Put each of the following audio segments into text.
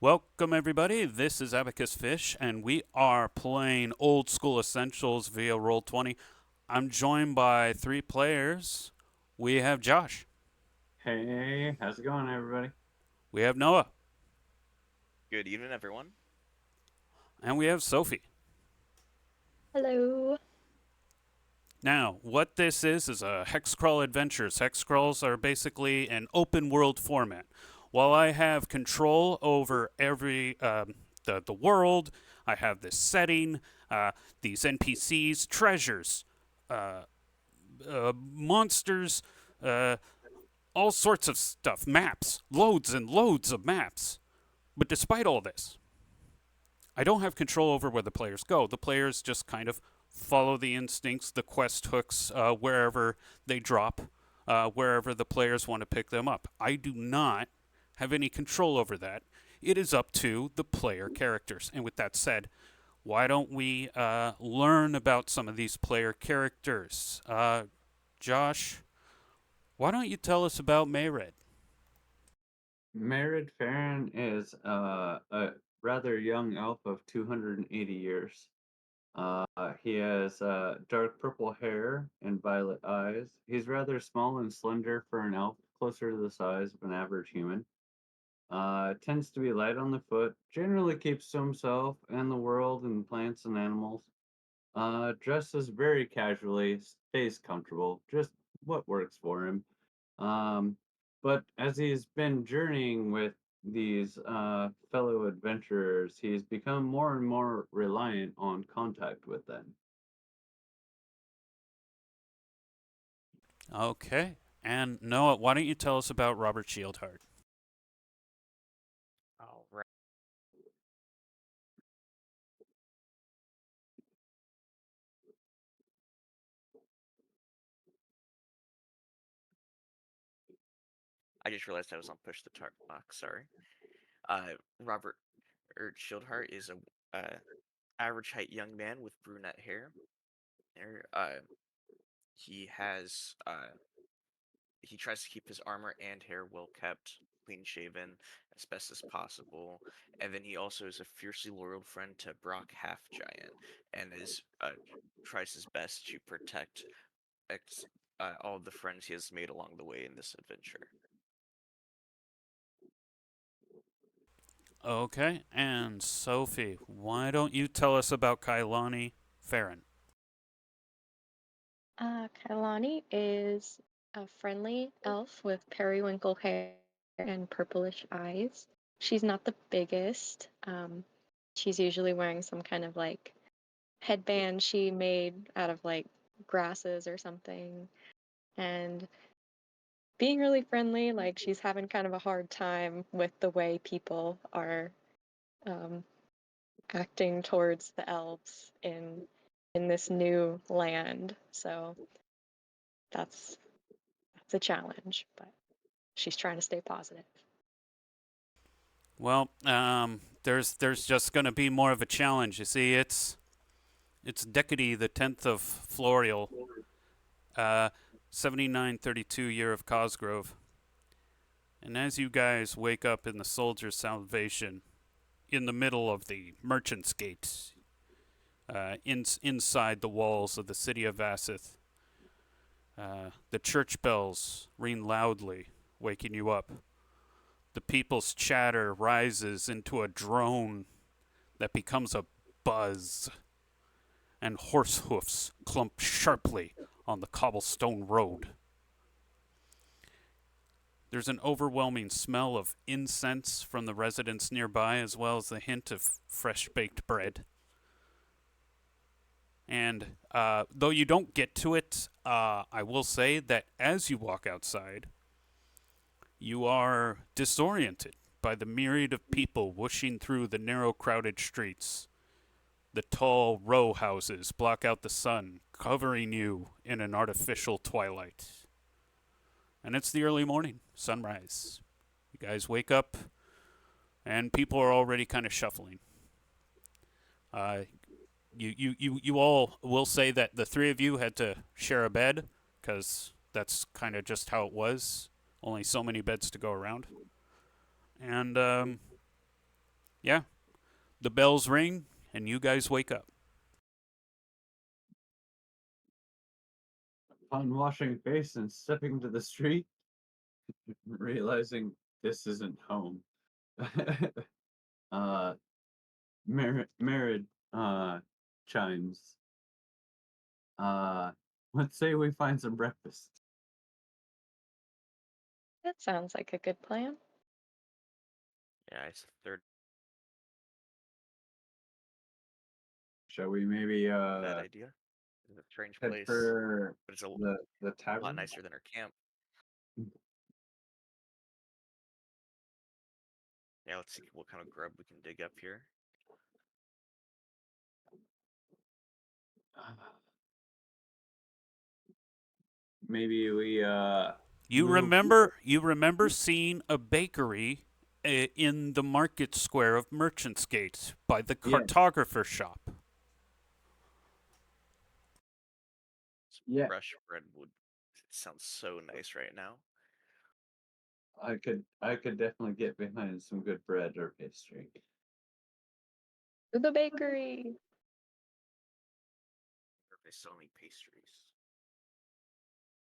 Welcome, everybody. This is Abacus Fish, and we are playing Old School Essentials via Roll20. I'm joined by three players. We have Josh. Hey, how's it going, everybody? We have Noah. Good evening, everyone. And we have Sophie. Hello. Now, what this is a Hexcrawl Adventures. Hexcrawls are basically an open world format. While I have control over every the world, I have this setting, these NPCs, treasures, monsters, all sorts of stuff, maps, loads and loads of maps. But despite all this, I don't have control over where the players go. The players just kind of follow the instincts, the quest hooks, wherever they drop, wherever the players want to pick them up. I do not have any control over that. It is up to the player characters. And with that said, why don't we learn about some of these player characters? Josh, why don't you tell us about Mayred? Merid Farron is a rather young elf of 280 years. He has dark purple hair and violet eyes. He's rather small and slender for an elf, closer to the size of an average human. Tends to be light on the foot, generally keeps to himself and the world and plants and animals. Dresses very casually, stays comfortable, just what works for him. Um, but as he's been journeying with these fellow adventurers, he's become more and more reliant on contact with them. Okay. And Noah, why don't you tell us about Robert Shieldheart? All right. I just realized I was on push the target box. Sorry. Robert Shieldheart is a average height young man with brunette hair. He has he tries to keep his armor and hair well kept, clean shaven, as best as possible. And then he also is a fiercely loyal friend to Brock Half Giant, and is tries his best to protect all of the friends he has made along the way in this adventure. Okay. And Sophie, why don't you tell us about Kailani Farron? Kailani is a friendly elf with periwinkle hair and purplish eyes. She's not the biggest. She's usually wearing some kind of like headband she made out of like grasses or something. And being really friendly, like she's having kind of a hard time with the way people are um, acting towards the elves in this new land. So that's that's a challenge, but she's trying to stay positive. Well, there's just going to be more of a challenge. You see, it's Decady, the 10th of Florial, 7932 year of Cosgrove. And as you guys wake up in the Soldier's Salvation, in the middle of the Merchant's Gate, inside the walls of the city of Vassith, the church bells ring loudly, waking you up. The people's chatter rises into a drone that becomes a buzz, and horse hoofs clump sharply on the cobblestone road. There's an overwhelming smell of incense from the residents nearby, as well as the hint of fresh baked bread. And though you don't get to it, I will say that as you walk outside, you are disoriented by the myriad of people whooshing through the narrow, crowded streets. The tall row houses block out the sun, covering you in an artificial twilight. And it's the early morning, sunrise. You guys wake up, and people are already kind of shuffling. Uh, you all will say that the three of you had to share a bed, because that's kind of just how it was. Only so many beds to go around. And Yeah. The bells ring, and you guys wake up. Upon washing face and stepping to the street, realizing this isn't home. uh, married chimes. Uh, let's say we find some breakfast. That sounds like a good plan. Yeah, it's the third Shall we maybe bad idea. It's a strange head place, for but it's a the lot tavern? nicer than our camp. Yeah, let's see what kind of grub we can dig up here. Maybe we You move. remember seeing a bakery in the market square of Merchants Gate by the Yeah, cartographer shop. Some yeah. fresh bread would. It sounds so nice right now. I could definitely get behind some good bread or pastry. To the bakery. Or if they sell any pastries,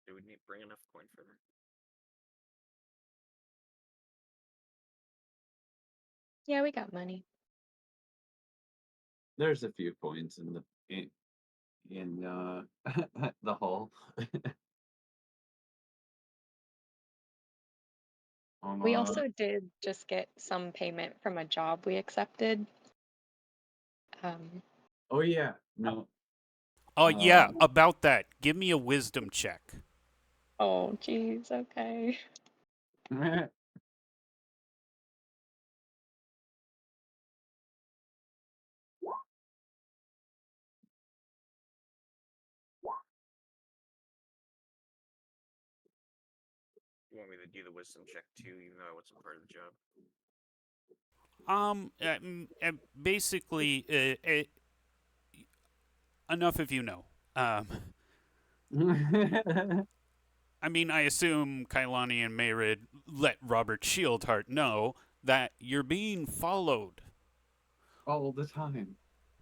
they would need bring enough coin for that. Yeah, we got money. There's a few coins in in the hall. We uh, also did just get some payment from a job we accepted. Um, oh yeah, no. Oh, yeah, Uh, about that. Give me a wisdom check. oh, geez, okay. You want me to do the wisdom check too, even though I wasn't part of the job? Basically, enough if you know. Um, I mean, I assume Kailani and Mayrid let Robert Shieldheart know that you're being followed all the time.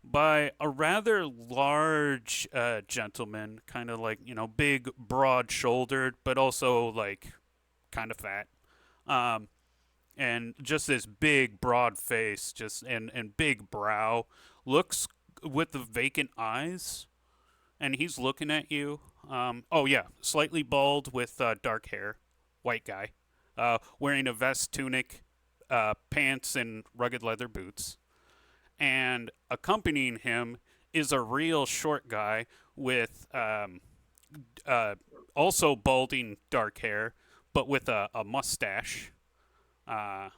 by a rather large gentleman, kind of like, big, broad shouldered, but also like kind of fat. Um, and just this big, broad face, and big brow, looks with the vacant eyes, and he's looking at you. Oh, yeah, slightly bald with dark hair, white guy, wearing a vest, tunic, pants, and rugged leather boots. And accompanying him is a real short guy with uh, also balding dark hair, but with a mustache, a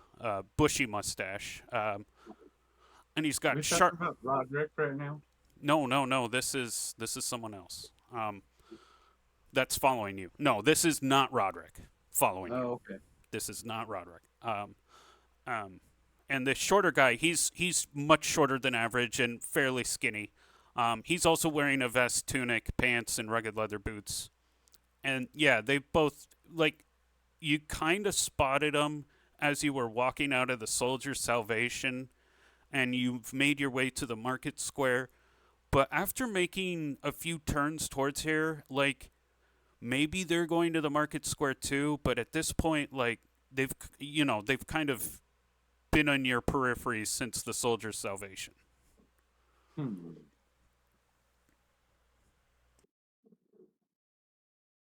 bushy mustache. And he's Are we got talking sharp. about Roderick right now? No, no, no. This is someone else. That's following you. No, this is not Roderick following you. Oh, okay. This is not Roderick. Um, and the shorter guy, he's much shorter than average and fairly skinny. He's also wearing a vest, tunic, pants, and rugged leather boots. And yeah, they both like you kind of spotted them as you were walking out of the Soldier's Salvation, and you've made your way to the market square. But after making a few turns towards here, like maybe they're going to the market square too, but at this point, like they've kind of been on your periphery since the Soldier's Salvation. Hmm.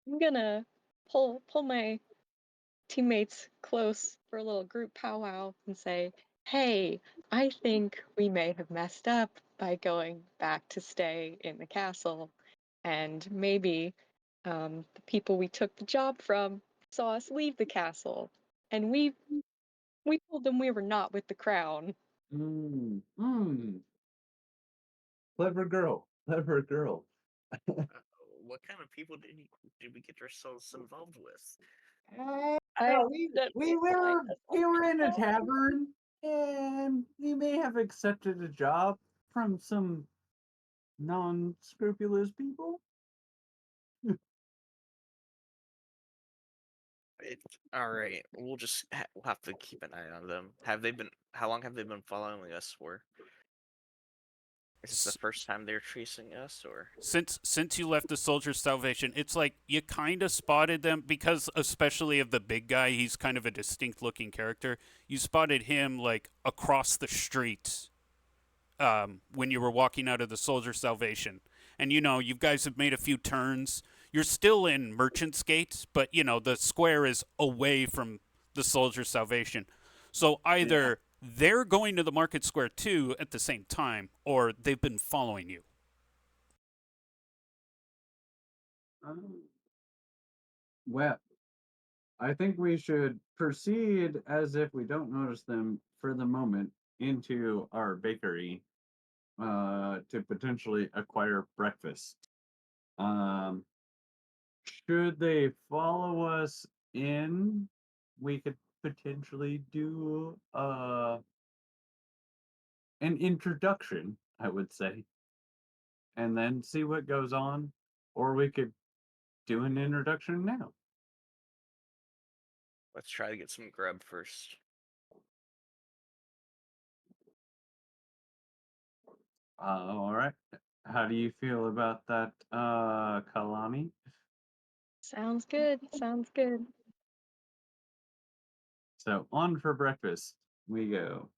I'm gonna pull my teammates close for a little group powwow and say, "Hey, I think we may have messed up by going back to stay in the castle, and maybe the people we took the job from saw us leave the castle, and we told them we were not with the crown." Hmm. Hmm. Clever girl. Clever girl. What kind of people did we get ourselves involved with? I We that we I were just we were in a don't know. tavern, and we may have accepted a job from some non-scrupulous people. All right. We'll have to keep an eye on them. Have they been? How long have they been following us for? Is this the S- first time they're chasing us, or? since you left the Soldier's Salvation, it's like you kind of spotted them because, especially of the big guy, he's kind of a distinct looking character. You spotted him like across the street when you were walking out of the Soldier's Salvation, and you guys have made a few turns. You're still in Merchant's Gate, but the square is away from the Soldier's Salvation. So Yeah. either they're going to the market square too at the same time, or they've been following you. Um, well, I think we should proceed as if we don't notice them for the moment into our bakery to potentially acquire breakfast. Um, should they follow us in, we could potentially do an introduction, I would say, and then see what goes on, or we could do an introduction now. Let's try to get some grub first. All right. How do you feel about that, Kalani? Sounds good. Sounds good. So on for breakfast we go.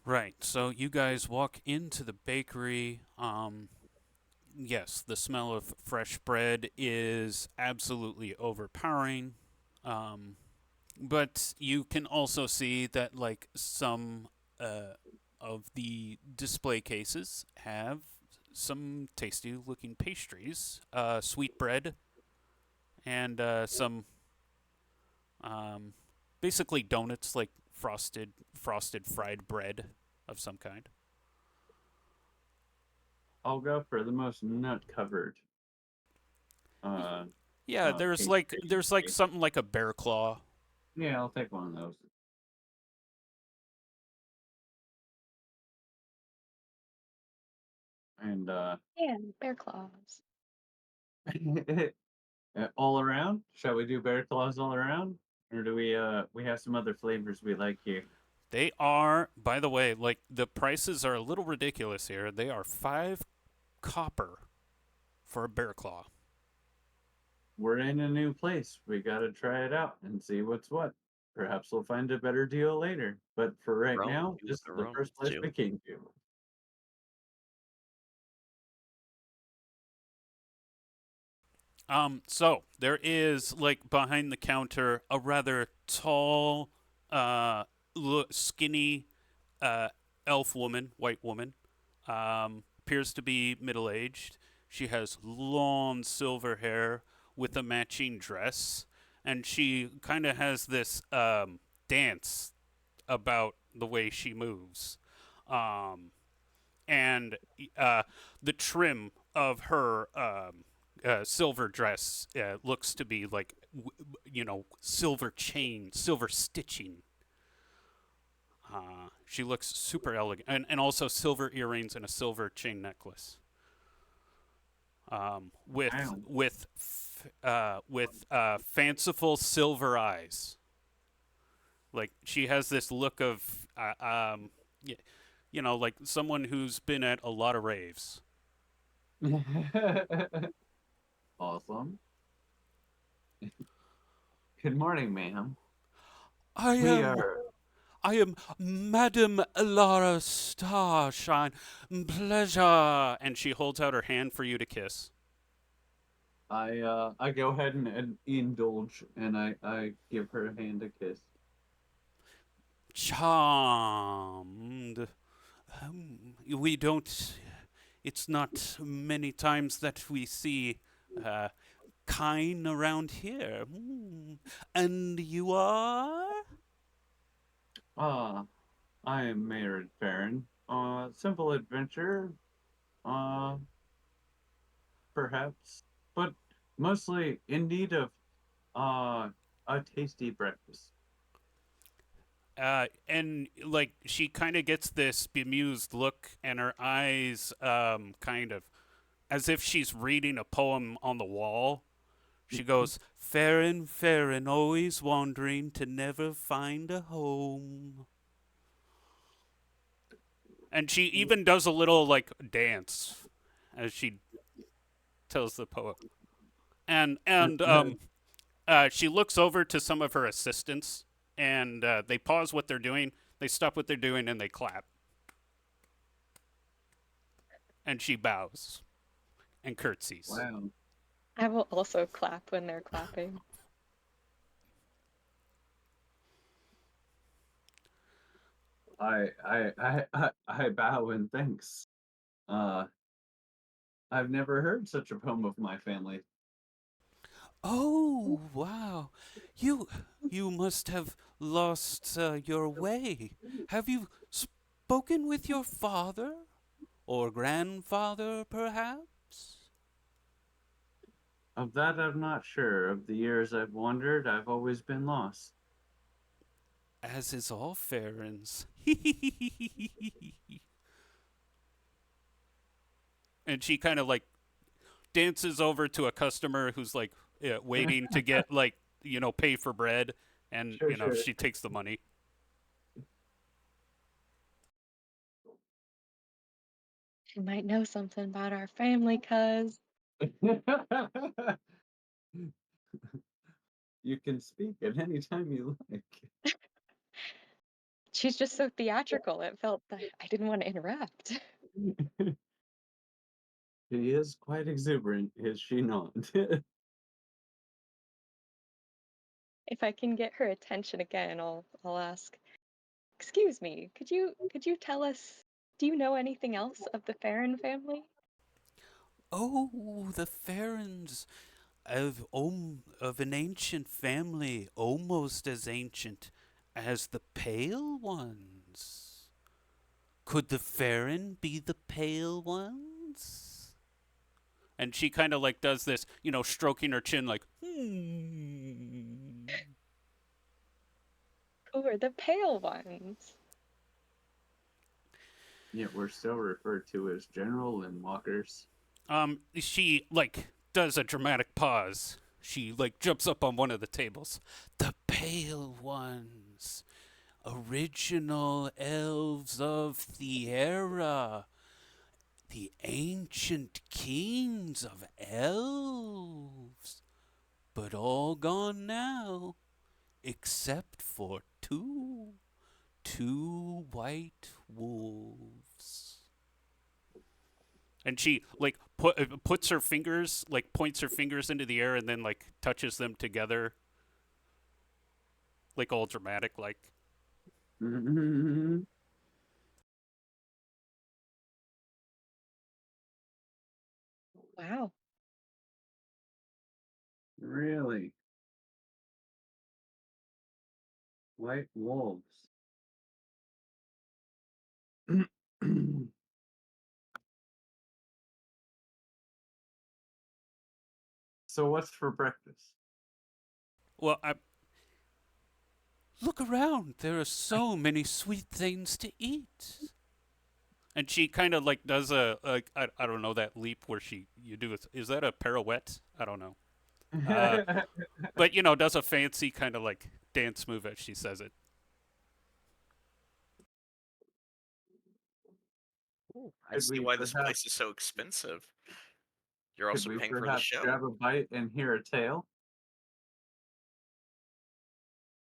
Right. So you guys walk into the bakery. Yes, the smell of fresh bread is absolutely overpowering. Um, but you can also see that like some of the display cases have some tasty looking pastries, sweet bread, and some um, basically donuts, like frosted fried bread of some kind. I'll go for the most nut covered uh Yeah, there's like pastry. there's like something like a bear claw. Yeah, I'll take one of those. And Yeah, bear claws. all around? Shall we do bear claws all around? Or do we have some other flavors we like here? They are, by the way, like the prices are a little ridiculous here. They are 5 copper for a bear claw. We're in a new place. We gotta try it out and see what's what. Perhaps we'll find a better deal later. But for right Romans now, do this what is the the first Romans place do. we came to. So there is like behind the counter a rather tall, skinny, elf woman, white woman. Appears to be middle aged. She has long silver hair with a matching dress, and she kind of has this dance about the way she moves. Um, and the trim of her silver dress looks to be like silver chain, silver stitching. She looks super elegant, and also silver earrings and a silver chain necklace. With Wow. fanciful silver eyes. Like she has this look of like someone who's been at a lot of raves. Awesome. Good morning, ma'am. I We am are I am Madame Lara Starshine. Pleasure. And she holds out her hand for you to kiss. I go ahead and indulge and I give her a hand a kiss. Charmed. We don't. It's not many times that we see kine around here. And you are? Ah, I am Mayor Baron. Simple adventure, uh, perhaps, but mostly in need of uh a tasty breakfast. And like she kind of gets this bemused look, and her eyes kind of as if she's reading a poem on the wall. She goes, fair and always wandering to never find a home. And she even does a little like dance as she tells the poem. And she looks over to some of her assistants, and they pause what they're doing. They stop what they're doing, and they clap. And she bows and curtsies. Wow. I will also clap when they're clapping. I bow in thanks. Uh, I've never heard such a poem of my family. Oh, wow. You must have lost your way. Have you spoken with your father or grandfather, perhaps? Of that I'm not sure. Of the years I've wandered, I've always been lost. As is all Farrens. And she kind of like dances over to a customer who's like waiting to get like pay for bread, and Sure, sure. she takes the money. She might know something about our family, cuz. You can speak at any time you like. She's just so theatrical. It felt that I didn't want to interrupt. She is quite exuberant, is she not? If I can get her attention again, I'll ask, "Excuse me, could you tell us, do you know anything else of the Farron family?" Oh, the Farrens of an ancient family, almost as ancient as the Pale Ones. Could the Farron be the Pale Ones? And she kind of like does this, stroking her chin, like, Who are the pale ones? Yet we're still referred to as general and walkers. She like does a dramatic pause. She like jumps up on one of the tables. The Pale Ones, original elves of Thierra, the ancient kings of elves, but all gone now, except for two white wolves. And she like puts her fingers, like points her fingers into the air, and then like touches them together, like all dramatic, like. Wow. Really? White wolves. So what's for breakfast? Well, look around. There are so many sweet things to eat. And she kind of like does a like I don't know, that leap where you do it. Is that a pirouette? I don't know. But does a fancy kind of like dance move as she says it. Ooh, I Could see we why this perhaps place is so expensive. You're could also we paying for the perhaps show. grab a bite and hear a tale?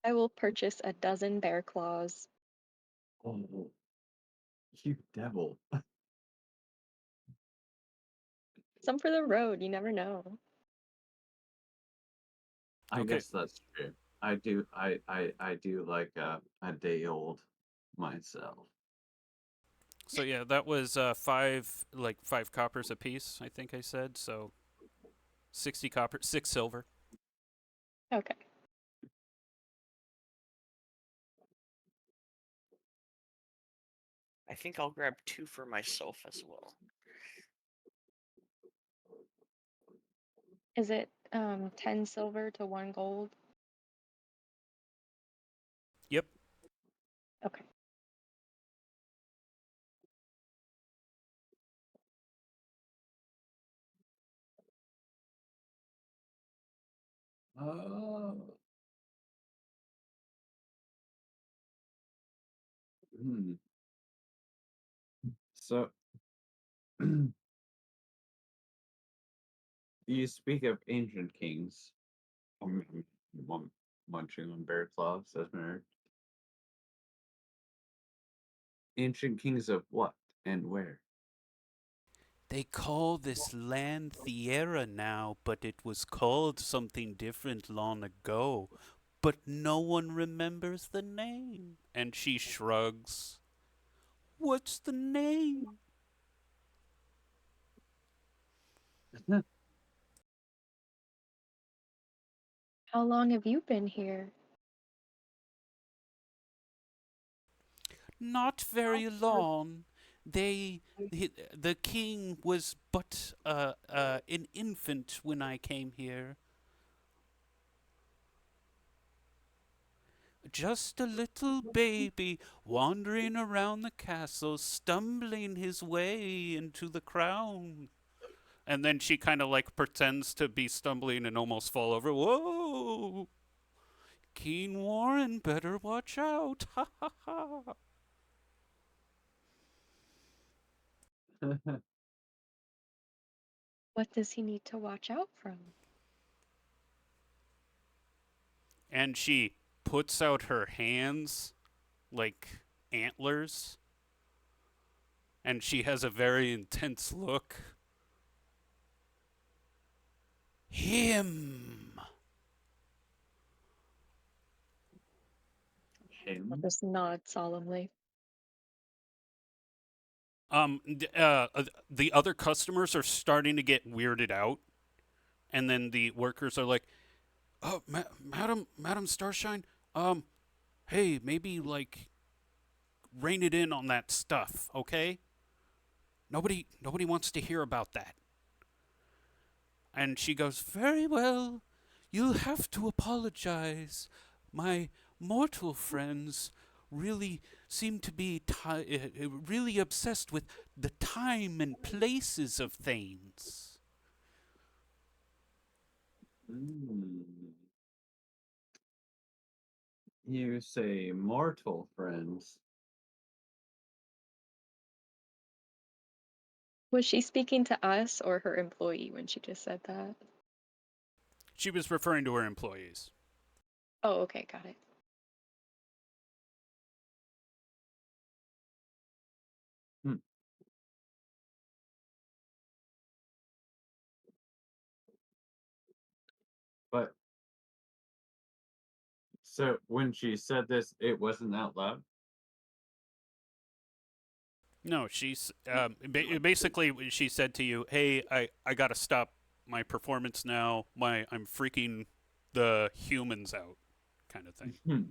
I will purchase a dozen bear claws. Oh, you devil. Some for the road, you never know. I Okay. guess that's true. I do like a day old myself. So yeah, that was five coppers a piece. I think I said so. 60 copper, 6 silver. Okay. I think I'll grab 2 for myself as well. Is it 10 silver to 1 gold? Yep. Okay. Oh. Hmm. So, you speak of ancient kings. I'm munching on bear claws, says Mary. Ancient kings of what and where? They call this land Thierra now, but it was called something different long ago. But no one remembers the name. And she shrugs. What's the name? How long have you been here? Not very long. The king was but an infant when I came here. Just a little baby wandering around the castle, stumbling his way into the crown. And then she kind of like pretends to be stumbling and almost fall over. Whoa! King Warren, better watch out! Ha ha ha! What does he need to watch out from? And she puts out her hands like antlers, and she has a very intense look. Him! I'll Him? just nod solemnly. The other customers are starting to get weirded out, and then the workers are like, "Oh, Madam Starshine, hey, maybe like rein it in on that stuff, okay? Nobody wants to hear about that." And she goes, "Very well, you'll have to apologize. My mortal friends really seem to be really obsessed with the time and places of things." Mm. You say mortal friends. Was she speaking to us or her employee when she just said that? She was referring to her employees. Oh, okay, got it. Hmm. But so when she said this, it wasn't out loud. No, she's basically she said to you, "Hey, I gotta stop my performance now. I'm freaking the humans out," kind of thing. Hmm.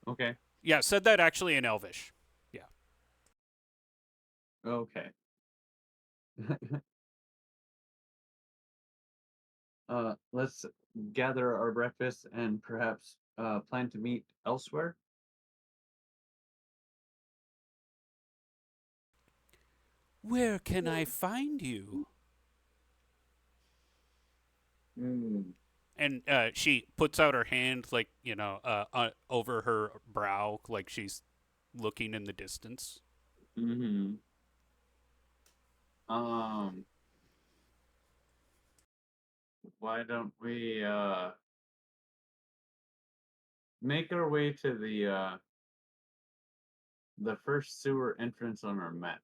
Okay. Yeah, said that actually in Elvish. Yeah. Okay. Let's gather our breakfast and perhaps plan to meet elsewhere. Where can I find you? Mm. And she puts out her hand, like over her brow, like she's looking in the distance. Hmm. Um, why don't we make our way to the first sewer entrance on our map?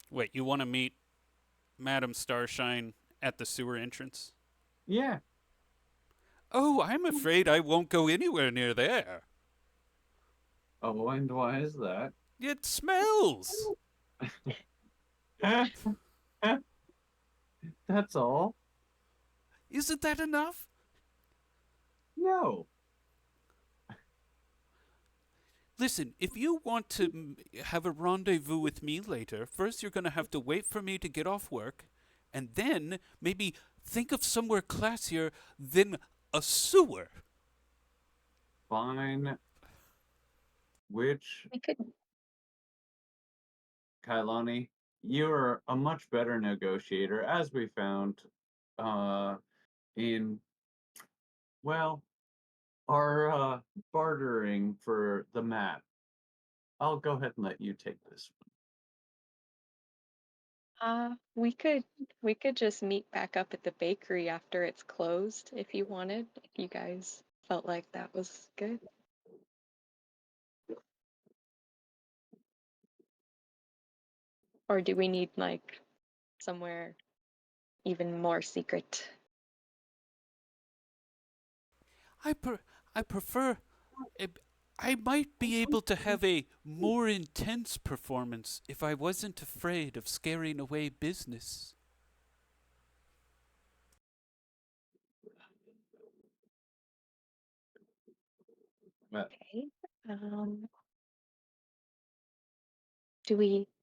Wait, you want to meet Madam Starshine at the sewer entrance? Yeah. Oh, I'm afraid I won't go anywhere near there. Oh, and why is that? It smells. That's all. Isn't that enough? No. Listen, if you want to have a rendezvous with me later, first you're going to have to wait for me to get off work, and then maybe think of somewhere classier than a sewer. fine. Which, We could. Kailani, you're a much better negotiator, as we found in, well, our bartering for the map. I'll go ahead and let you take this We could just meet back up at the bakery after it's closed if you wanted, if you guys felt like that was good. Or do we need like somewhere even more secret? I per- I prefer. eh, I might be able to have a more intense performance if I wasn't afraid of scaring away business. one. Okay. Um,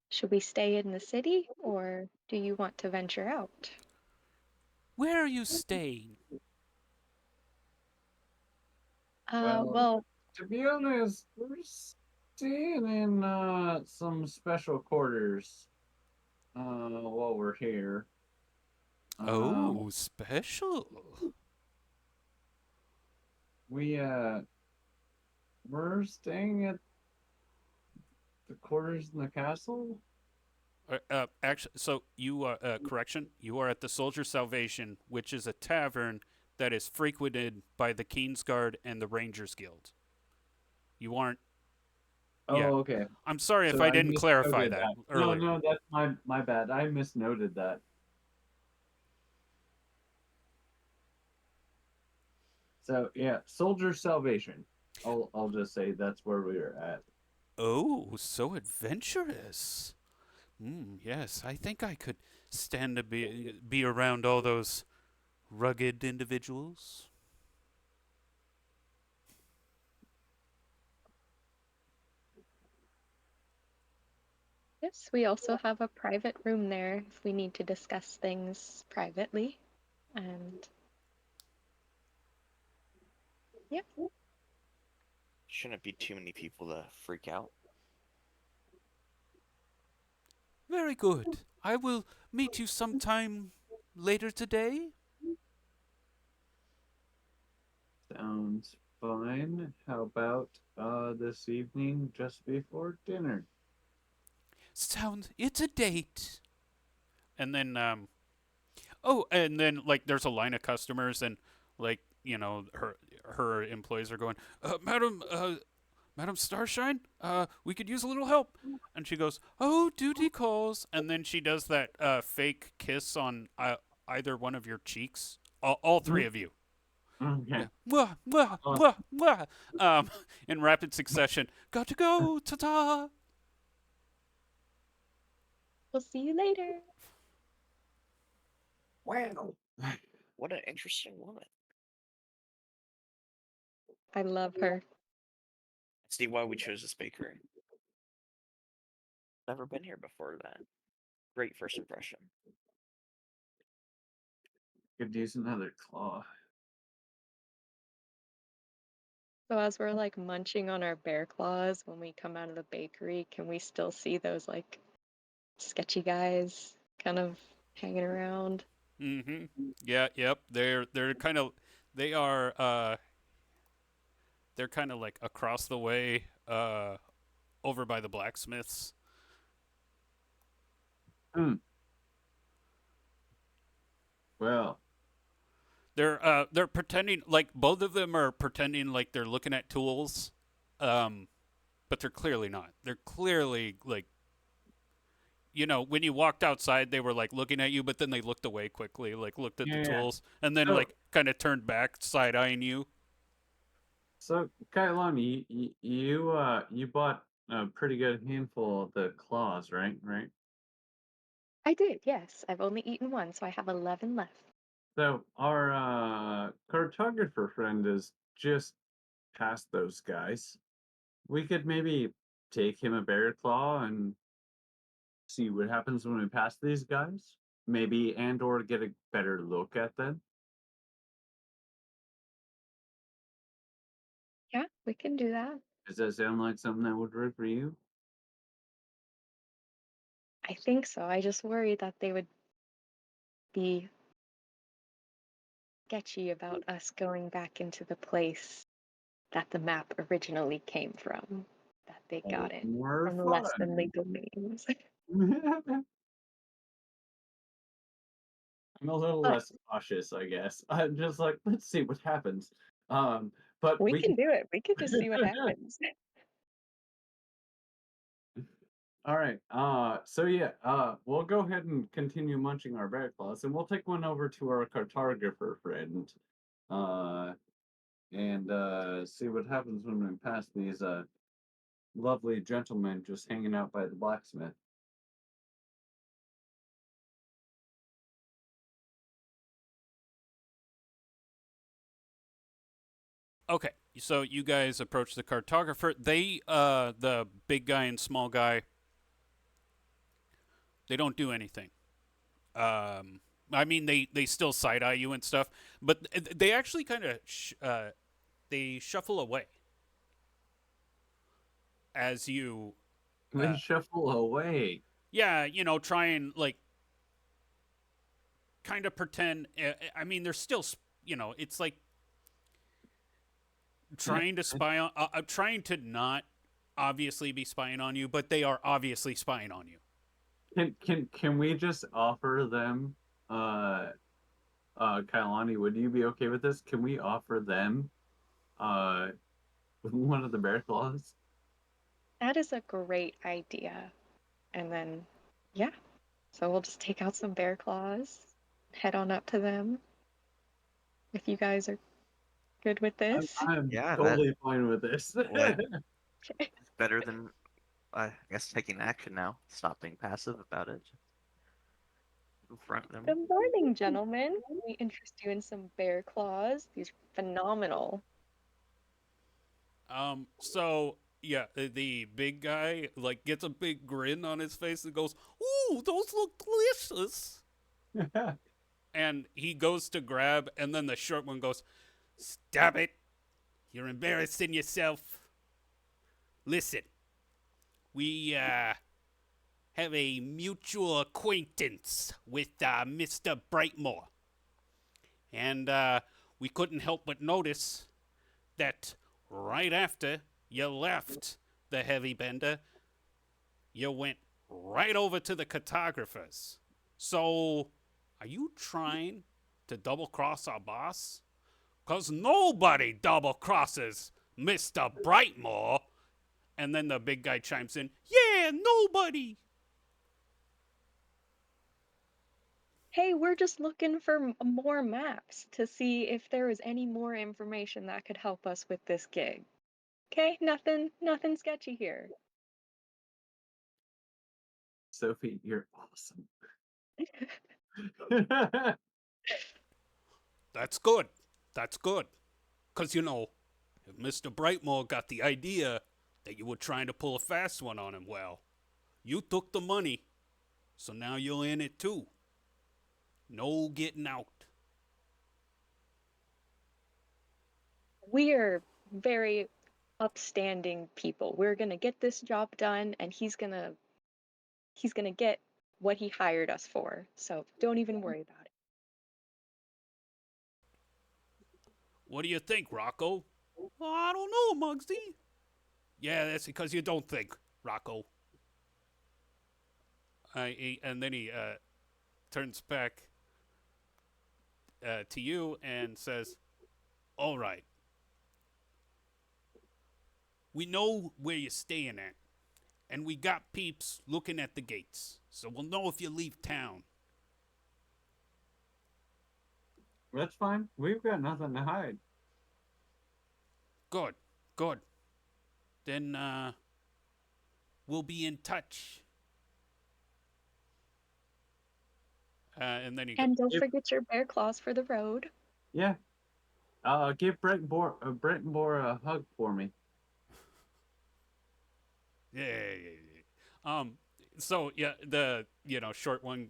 should we stay in the city or do you want to venture out? Where are you staying? Well, Well, to be honest, we're staying in some special quarters while we're here. Oh, special. We we're staying at the quarters in the castle. Actually, so you are correction. You are at the Soldier Salvation, which is a tavern that is frequented by the Kingsguard and the Rangers Guild. You aren't. Yeah. Oh, okay. I'm sorry if So I I didn't clarify misnoted that that. No, earlier. no, that's my bad. I misnoted that. So yeah, Soldier Salvation. I'll just say that's where we are at. Oh, so adventurous. Yes, I think I could stand to be around all those rugged individuals. yes, we also have a private room there if we need to discuss things privately. And yeah, Shouldn't be too many people to freak out. Very good. I will meet you sometime later today. Sounds fine. How about this evening just before dinner? Sounds. It's a date. And then oh, and then like there's a line of customers and like her employees are going, Madam Starshine, we could use a little help. And she goes, oh, duty calls. And then she does that fake kiss on either one of your cheeks. All three of you. Okay. Yeah. Mwah, mwah, mwah, mwah. In rapid succession. Got to go. Ta ta. we'll see you later. Wow. What an interesting woman. I love her. See why we chose this bakery. Never been here before that. Great first impression. Could use another claw. So as we're like munching on our bear claws when we come out of the bakery, can we still see those like sketchy guys kind of hanging around? Mm-hmm. Yeah. Yep. They're kind of they are they're kind of like across the way over by the blacksmiths. Hmm. Well, They're pretending like both of them are pretending like they're looking at tools, but they're clearly not. They're clearly like when you walked outside, they were like looking at you, but then they looked away quickly, like looked at the yeah. tools, and then So, like kind of turned back, side eyeing you. so Kailani, you bought a pretty good handful of the claws, right? Right. I did, yes. I've only eaten one, so I have 11 left. So our cartographer friend is just past those guys. We could maybe take him a bear claw and see what happens when we pass these guys. Maybe and or get a better look at them. Yeah, we can do that. Does that sound like something that would work for you? I think so. I just worry that they would be sketchy about us going back into the place that the map originally came from, that they got it More from less than fun. legal means. I'm a little But less cautious, I guess. I'm just like, let's see what happens. But we we can can. do it. We can just see what happens. All right. So yeah. We'll go ahead and continue munching our bear claws, and we'll take one over to our cartographer friend. Uh, and see what happens when we pass these lovely gentlemen just hanging out by the blacksmith. Okay, so you guys approach the cartographer. The big guy and small guy, they don't do anything. I mean, they still side eye you and stuff, but they actually kind of they shuffle away as you, They shuffle away. yeah, try and like kind of pretend. I mean, they're still, it's like trying to spy on, trying to not obviously be spying on you, but they are obviously spying on you. Can we just offer them Kailani, would you be okay with this? Can we offer them uh one of the bear claws? That is a great idea. And then, yeah, so we'll just take out some bear claws, head on up to them. If you guys are good with this. I'm Yeah, that totally fine with this. well, it's better than I guess taking action now. Stop being passive about it. Confront them. Good morning, gentlemen. Let me interest you in some bear claws. These are phenomenal. So yeah, the big guy like gets a big grin on his face and goes, "Ooh, those look delicious." And he goes to grab, and then the short one goes, "Stop it! You're embarrassing yourself. Listen, we have a mutual acquaintance with Mr. Brightmore, and we couldn't help but notice that right after you left the heavy bender, you went right over to the cartographers. So, are you trying to double cross our boss? Because nobody double crosses Mr. Brightmore." And then the big guy chimes in, "Yeah, nobody." Hey, we're just looking for more maps to see if there is any more information that could help us with this gig. Okay, nothing sketchy here. Sophie, you're awesome. That's good. That's good. Because, if Mr. Brightmore got the idea that you were trying to pull a fast one on him, well, you took the money, so now you're in it too. No getting out. We're very upstanding people. We're gonna get this job done, and he's gonna get what he hired us for. So don't even worry about it. What do you think, Rocco? I don't know, Muggsy. Yeah, that's because you don't think, Rocco. And then he turns back to you and says, "All right. We know where you're staying at, and we got peeps looking at the gates, so we'll know if you leave town." That's fine. We've got nothing to hide. Good, good. Then we'll be in touch. And then he goes, And don't If, forget your bear claws for the road. yeah. Give Brenton a hug for me. "Yeah, yeah, yeah, yeah." So yeah, the short one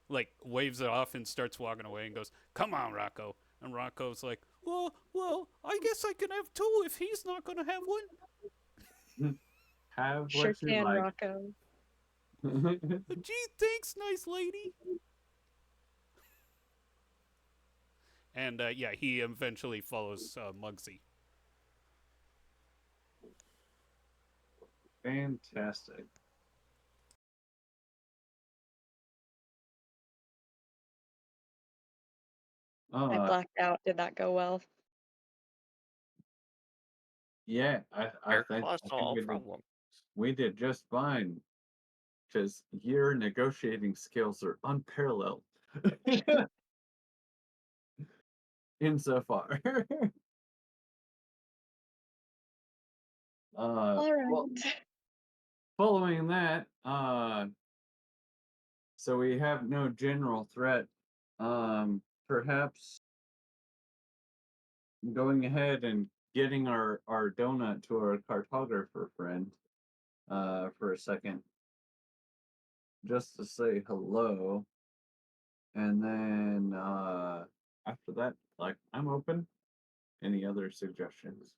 like waves it off and starts walking away and goes, "Come on, Rocco." And Rocco's like, well, I guess I can have two if he's not going to have one. Have Sure what you can, like. Rocco. Gee, thanks, nice lady. And yeah, he eventually follows Muggsy. Fantastic. I blacked out. Did that go well? Yeah, I Air think claws solve all we did problems. just fine. Because your negotiating skills are unparalleled insofar. All right. Well, following that, so we have no general threat. Perhaps going ahead and getting our donut to our cartographer friend, for a second, just to say hello, and then after that, like, I'm open. Any other suggestions?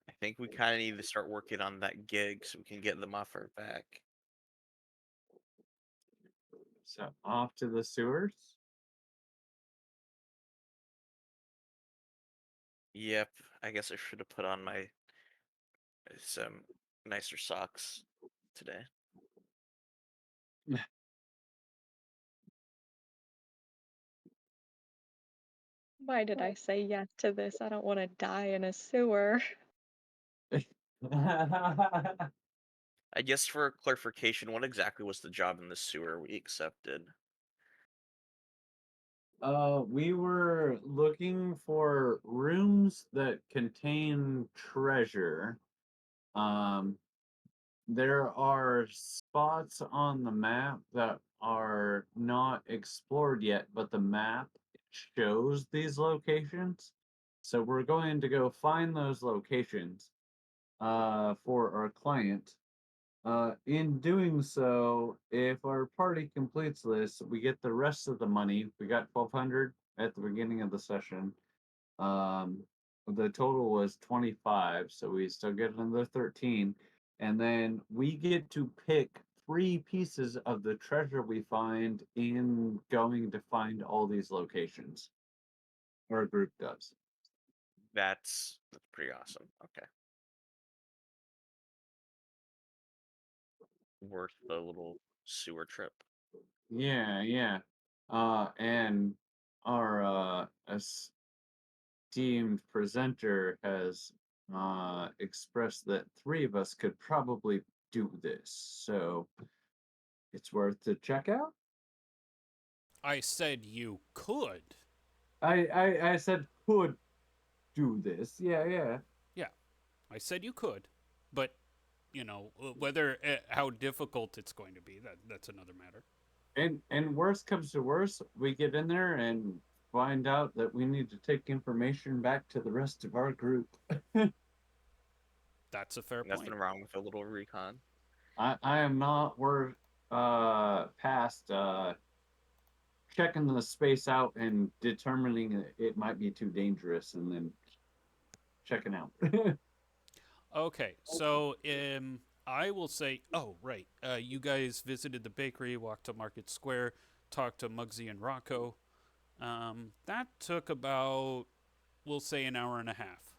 I think we kind of need to start working on that gig so we can get them off our back. So off to the sewers. Yep, I guess I should have put on my some nicer socks today. Why did I say yes to this? I don't want to die in a sewer. I guess for clarification, what exactly was the job in the sewer we accepted? We were looking for rooms that contain treasure. Um, there are spots on the map that are not explored yet, but the map shows these locations. So we're going to go find those locations for our client. In doing so, if our party completes this, we get the rest of the money. We got 1,200 at the beginning of the session. Um, the total was 25, so we still get another 13. And then we get to pick 3 pieces of the treasure we find in going to find all these locations. Our group does. That's pretty awesome. Okay. Worth the little sewer trip. Yeah, yeah. And our esteemed presenter has expressed that 3 of us could probably do this, so it's worth to check out. I said you could. I said could do this. Yeah, yeah. Yeah, I said you could. But, whether how difficult it's going to be, that's another matter. And worst comes to worst, we get in there and find out that we need to take information back to the rest of our group. That's a fair Nothing point. wrong with a little recon. I am not worth past checking the space out and determining it might be too dangerous and then checking out. Okay, so I will say, oh right, you guys visited the bakery, walked to Market Square, talked to Muggsy and Rocco. That took about, we'll say, an hour and a half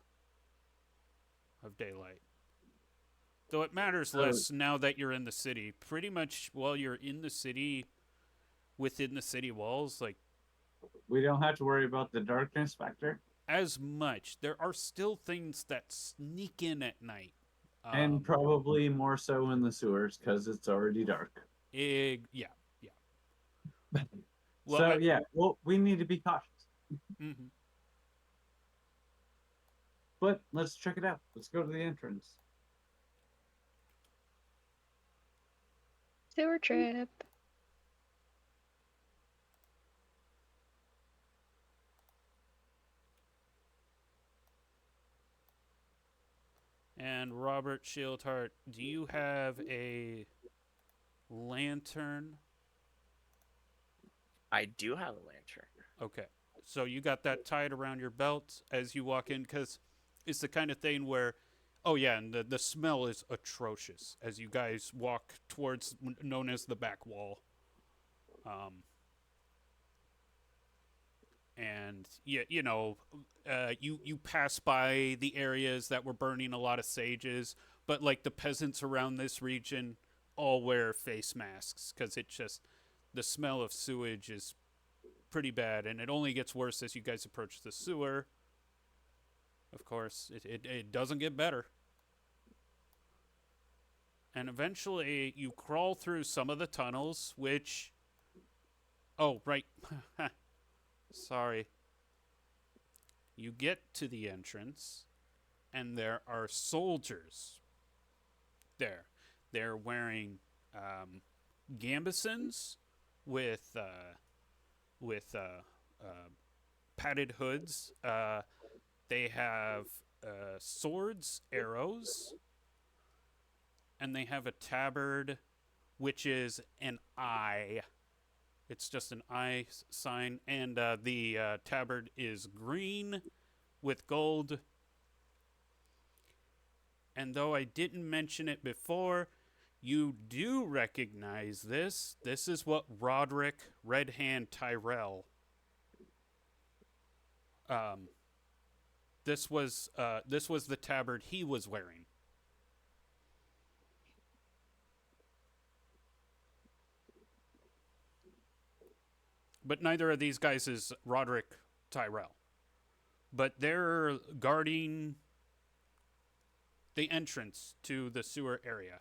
of daylight. Though it matters So less now that you're in the city. Pretty much while you're in the city, within the city walls, like we don't have to worry about the darkness factor. as much. There are still things that sneak in at night. And probably more so in the sewers because it's already dark. Yeah, yeah. Well, So yeah, well, we need to be cautious. mm-hmm. But let's check it out. Let's go to the entrance. Sewer trip. And Robert Shieldheart, do you have a lantern? I do have a lantern. Okay. So you got that tied around your belt as you walk in, because it's the kind of thing where, oh yeah, and the smell is atrocious as you guys walk towards known as the back wall. Um, and yeah, you pass by the areas that were burning a lot of sages, but like the peasants around this region all wear face masks because it just the smell of sewage is pretty bad, and it only gets worse as you guys approach the sewer. Of course, it doesn't get better. And eventually, you crawl through some of the tunnels, which. Oh, right. Sorry. You get to the entrance, and there are soldiers there. They're wearing gambesons with padded hoods. They have swords, arrows, and they have a tabard, which is an eye. It's just an eye sign, and the tabard is green with gold. And though I didn't mention it before, you do recognize this. This is what Roderick Red Hand Tyrell. Um, this was the tabard he was wearing. But neither of these guys is Roderick Tyrell. But they're guarding the entrance to the sewer area.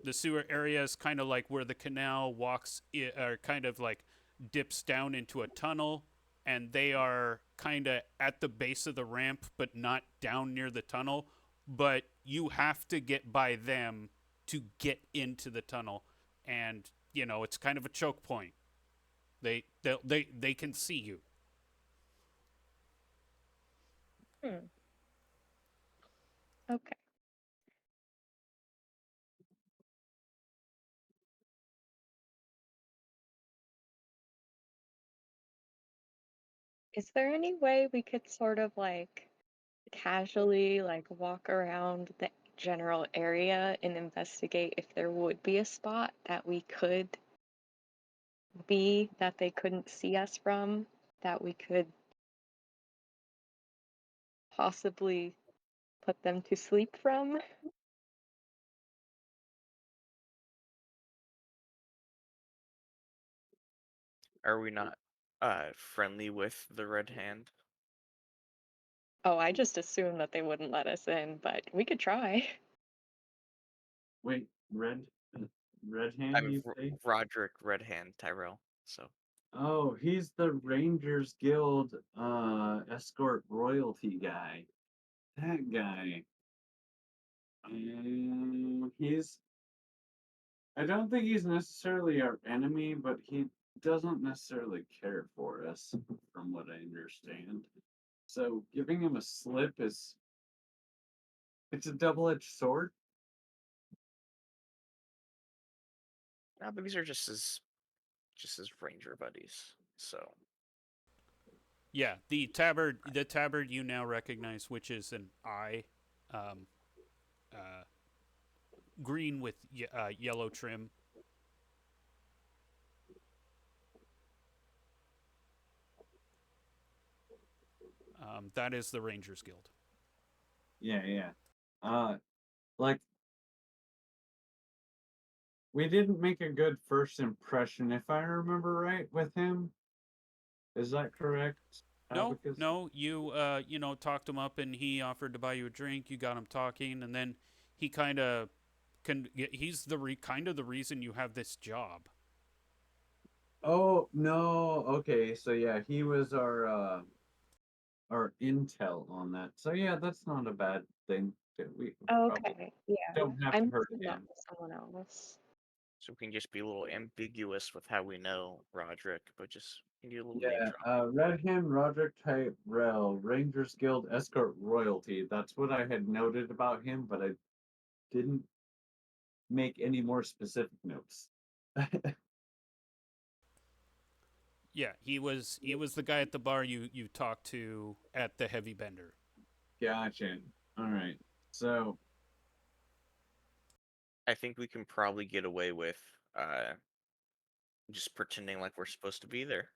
The sewer area is kind of like where the canal walks, or kind of like dips down into a tunnel, and they are kind of at the base of the ramp, but not down near the tunnel. But you have to get by them to get into the tunnel, and it's kind of a choke point. They can see you. Okay. Is there any way we could sort of like casually like walk around the general area and investigate if there would be a spot that we could be that they couldn't see us from, that we could possibly put them to sleep from? Are we not friendly with the Red Hand? Oh, I just assumed that they wouldn't let us in, but we could try. Wait, red hand, I'm you say? Roderick Red Hand Tyrell. So Oh, he's the Rangers Guild escort royalty guy. That guy. He's. I don't think he's necessarily our enemy, but he doesn't necessarily care for us, from what I understand. So giving him a slip is. It's a double-edged sword. no, but these are just as ranger buddies. So Yeah, the tabard you now recognize, which is an eye, um, uh, green with yellow trim. That is the Rangers Guild. Yeah. Like we didn't make a good first impression, if I remember right, with him. Is that correct? No, Abacus? no, you talked him up, and he offered to buy you a drink. You got him talking, and then he kind of he's kind of the reason you have this job. Oh no. Okay, so yeah, he was our intel on that. So yeah, that's not a bad thing. We probably Okay, yeah. don't have I to must hurt have met him. with someone else. we can just be a little ambiguous with how we know Roderick, but just we can do a little name Yeah, drop. Red Hand Roderick Tyrell, Rangers Guild Escort Royalty. That's what I had noted about him, but I didn't make any more specific notes. Yeah, he was the guy at the bar you talked to at the Heavy Bender. Gotcha. All right. So I think we can probably get away with uh, just pretending like we're supposed to be there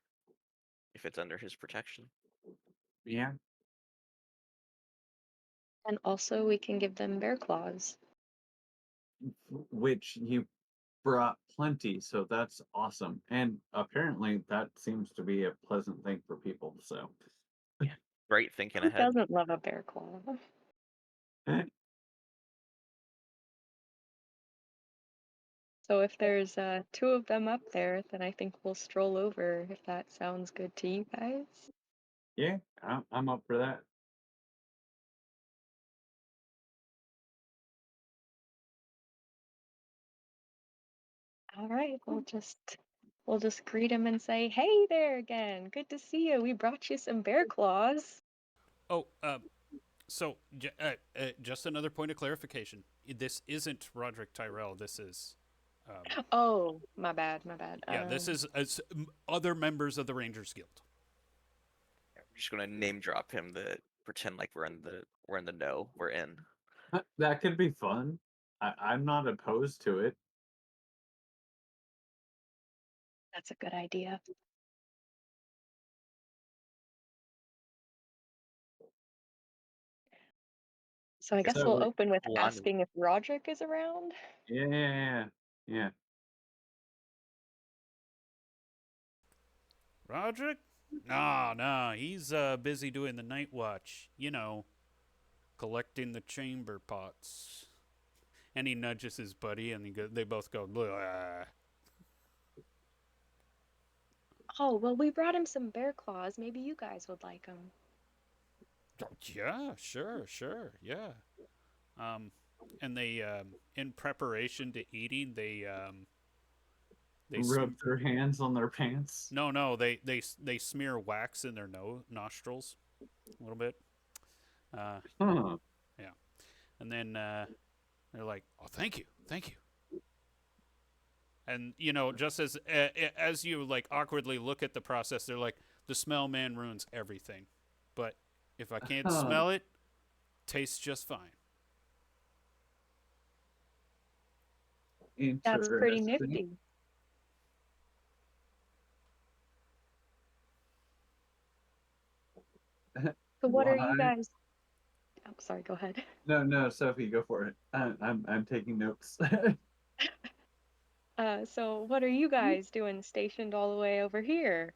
if it's under his protection. yeah, And also, we can give them bear claws. which you brought plenty, so that's awesome. And apparently, that seems to be a pleasant thing for people. So, Right, thinking Who ahead. doesn't love a bear claw? So if there's two of them up there, then I think we'll stroll over if that sounds good to you guys. yeah, I'm up for that. All right, we'll just greet him and say, "Hey there again. Good to see you. We brought you some bear claws." Oh, so just another point of clarification. This isn't Roderick Tyrell. This is, Oh, my bad, my bad. yeah, this is other members of the Rangers Guild. We're just gonna name drop him to pretend like we're in the know. We're in. That could be fun. I'm not opposed to it. That's a good idea. So I guess we'll So, open with Full on. asking if Roderick is around. yeah. Roderick? No, he's busy doing the night watch. Collecting the chamber pots. And he nudges his buddy, and they both go, "Blah." Oh, well, we brought him some bear claws. Maybe you guys would like them. Yeah, sure, yeah. Um, and they, in preparation to eating, they Rub their hands on their pants. no, they smear wax in their nostrils a little bit. Uh, Huh. yeah, and then they're like, "Oh, thank you." And just as you like awkwardly look at the process, they're like, "The smell man ruins everything, but if I can't Huh. smell it, tastes just fine." That's pretty Interesting. nifty. So what are you Why? guys? Oh, sorry, go ahead. No, Sophie, go for it. I'm taking notes. So what are you guys doing stationed all the way over here?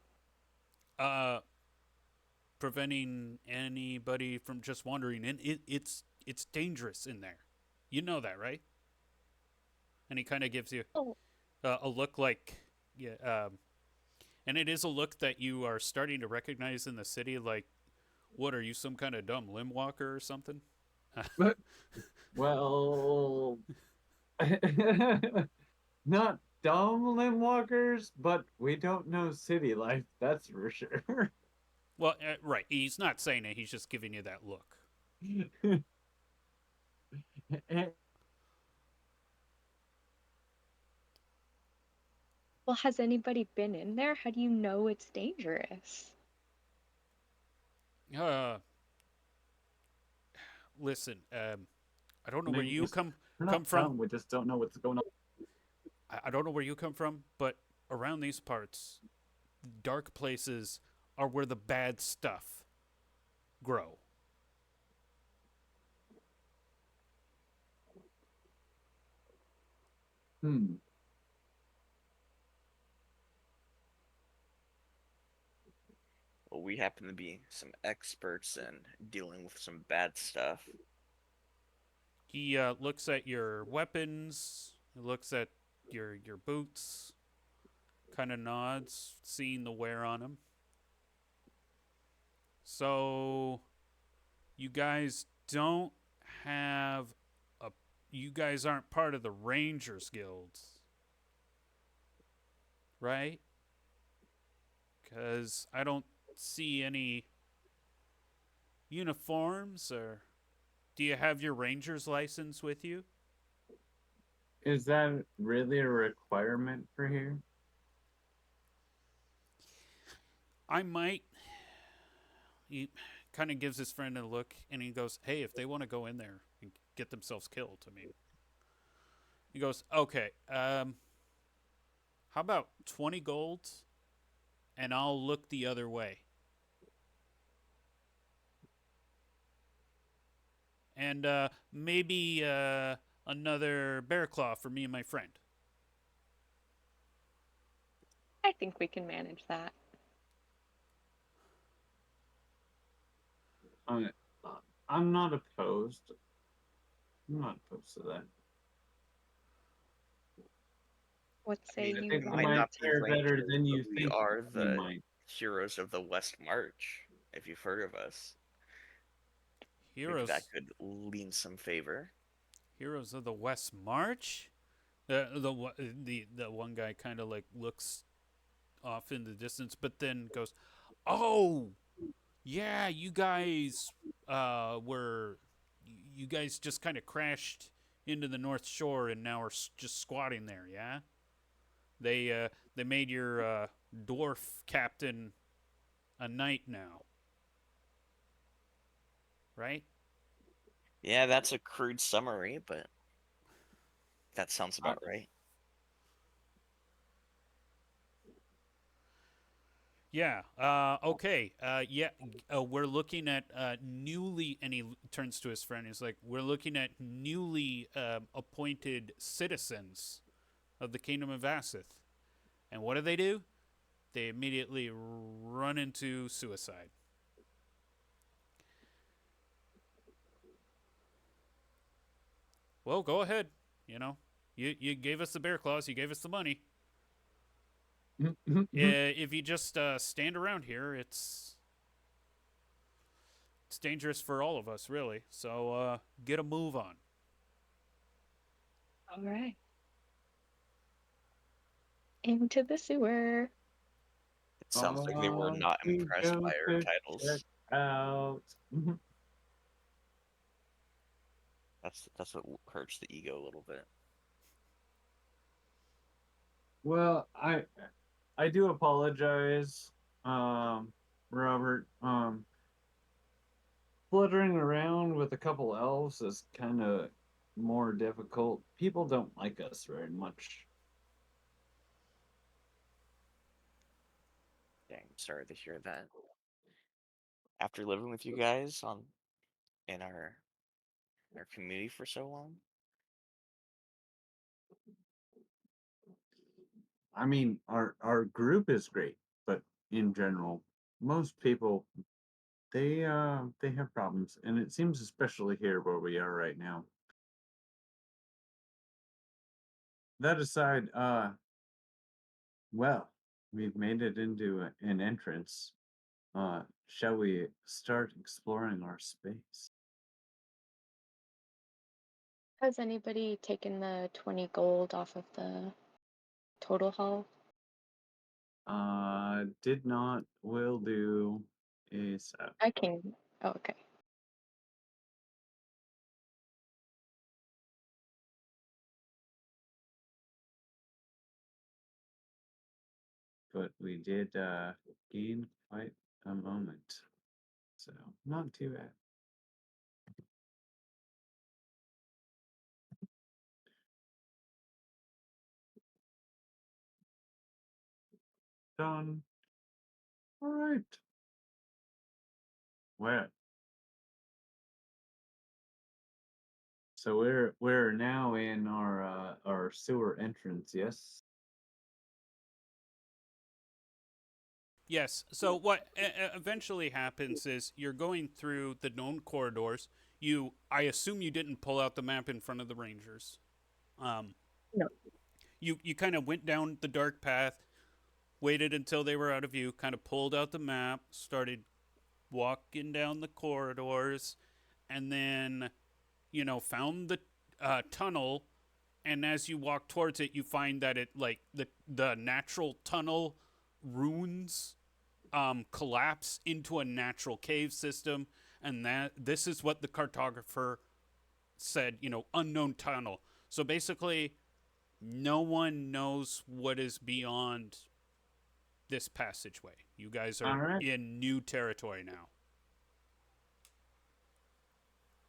Uh, Preventing anybody from just wandering in. It's dangerous in there. You know that, right? And he kind of gives you Oh, a look like, yeah, and it is a look that you are starting to recognize in the city. Like, what are you, some kind of dumb limb walker or something? But well, not dumb limb walkers, but we don't know city life. That's for sure. Well, right. He's not saying it. He's just giving you that look. well, has anybody been in there? How do you know it's dangerous? Uh, Listen. I don't know where you Names. come We're come not from. dumb. We just don't know what's going on. I don't know where you come from, but around these parts, dark places are where the bad stuff grow. Hmm. Well, we happen to be some experts in dealing with some bad stuff. He looks at your weapons. He looks at your boots. Kind of nods, seeing the wear on him. So you guys don't have a. You guys aren't part of the Rangers Guilds, right? Because I don't see any uniforms. Or do you have your Rangers license with you? Is that really a requirement for here? I might. He kind of gives his friend a look, and he goes, "Hey, if they want to go in there and get themselves killed, I mean," he goes, "Okay, how about 20 gold, and I'll look the other way, and maybe another bear claw for me and my friend." I think we can manage that. I, I'm not opposed. I'm not opposed to that. What I say mean, I you, think we we might might not Roll20? be fare better rangers, than but you we think are we the might. heroes of the West March, if you've heard of us. Maybe that Heroes, could lean some favor. heroes of the West March. The one guy kind of like looks off in the distance, but then goes, "Oh, yeah, you guys were you guys just kind of crashed into the North Shore and now are just squatting there, yeah? They made your dwarf captain a knight now, right?" Yeah, that's a crude summary, but that sounds I, about right. Yeah. Okay. Yeah. We're looking at newly, and he turns to his friend. He's like, "We're looking at newly appointed citizens of the Kingdom of Vassith." And what do? They immediately run into suicide. Well, go ahead. You know, you gave us the bear claws. You gave us the money. If you just stand around here, it's dangerous for all of us, really. So get a move on. All right. Into the sewer. It sounds like they were not we impressed go by our to check titles. out. That's what hurts the ego a little bit. Well, I do apologize, Robert. Fluttering around with a couple elves is kind of more difficult. People don't like us very much. Dang, I'm sorry to hear that. After living with you guys on in our community for so long. I mean, our group is great, but in general, most people they have problems, and it seems especially here where we are right now. That aside, well, we've made it into an entrance. Shall we start exploring our space? Has anybody taken the 20 gold off of the total haul? Did not, will do, ASAP. I can. Oh, okay. But we did gain quite a moment, so not too bad. Done. All right. Well, so we're now in our sewer entrance. Yes. Yes. So what eventually happens is you're going through the known corridors. I assume you didn't pull out the map in front of the rangers. Um, No. you kind of went down the dark path, waited until they were out of view, kind of pulled out the map, started walking down the corridors, and then found the tunnel. And as you walk towards it, you find that it like the natural tunnel runes collapse into a natural cave system, and that this is what the cartographer said. Unknown tunnel. So basically, no one knows what is beyond this passageway. You guys All are right. in new territory now.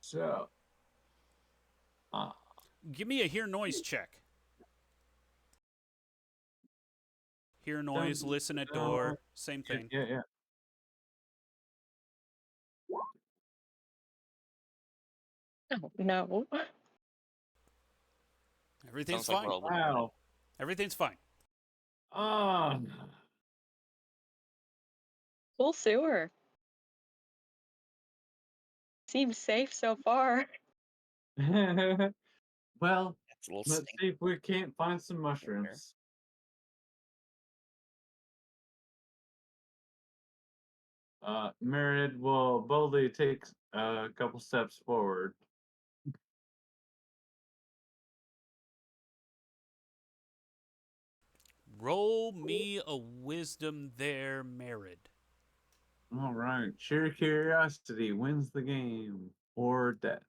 So, uh, Give me a hear noise check. Hear noise, dun, listen at dun. door, same Yeah, thing. yeah. Oh, no. Everything's Sounds like fine. we're all looking at it. Wow. Everything's fine. Oh. Cool sewer. Seems safe so far. Well, It's a little let's stink see if we can't find some in here. mushrooms. Merid will boldly take a couple steps forward. Roll me a wisdom there, Merid. All right. Sheer curiosity wins the game or death.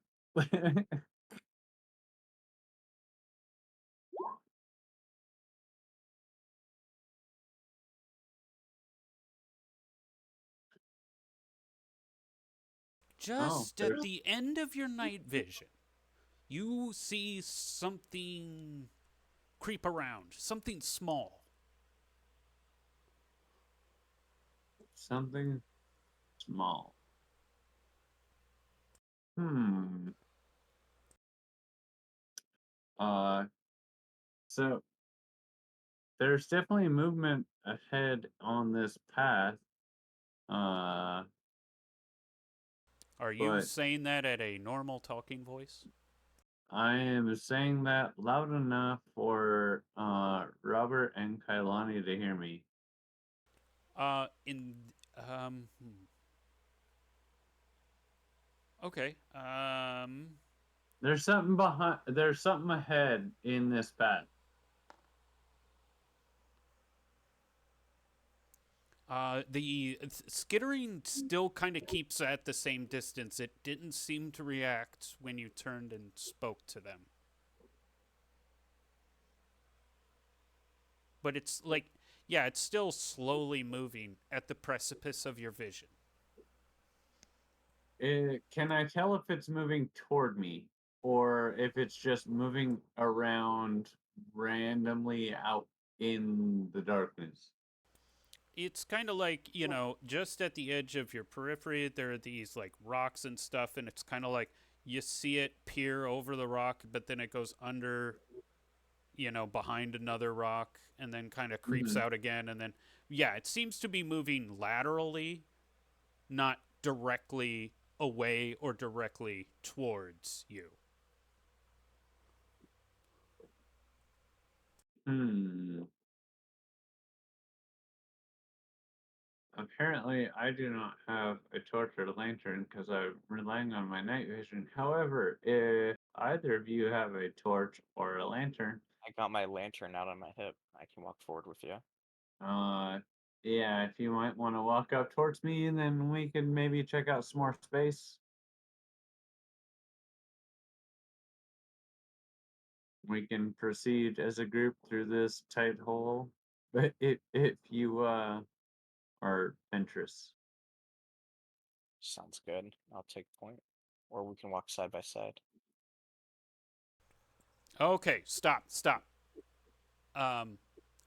Oh, Just at the end of your night vision, you see something creep around, something small. something small. Hmm. Uh, so there's definitely movement ahead on this path. Uh, Are you but saying that at a normal talking voice? I am saying that loud enough for Robert and Kailani to hear me. In okay. There's something behind. There's something ahead in this path. The skittering still kind of keeps at the same distance. It didn't seem to react when you turned and spoke to them. But it's like, yeah, it's still slowly moving at the precipice of your vision. Can I tell if it's moving toward me or if it's just moving around randomly out in the darkness? It's kind of like, just at the edge of your periphery, there are these like rocks and stuff, and it's kind of like you see it peer over the rock, but then it goes under, behind another rock, and then kind of creeps Mhm. out again. And then, yeah, it seems to be moving laterally, not directly away or directly towards you. Hmm. Apparently, I do not have a torch or a lantern because I'm relying on my night vision. However, if either of you have a torch or a lantern, I got my lantern out on my hip. I can walk forward with you. uh, yeah, if you might want to walk up towards me, and then we can maybe check out some more space. We can proceed as a group through this tight hole. But if you are interested. Sounds good. I'll take point. Or we can walk side by side. Okay, stop. Um,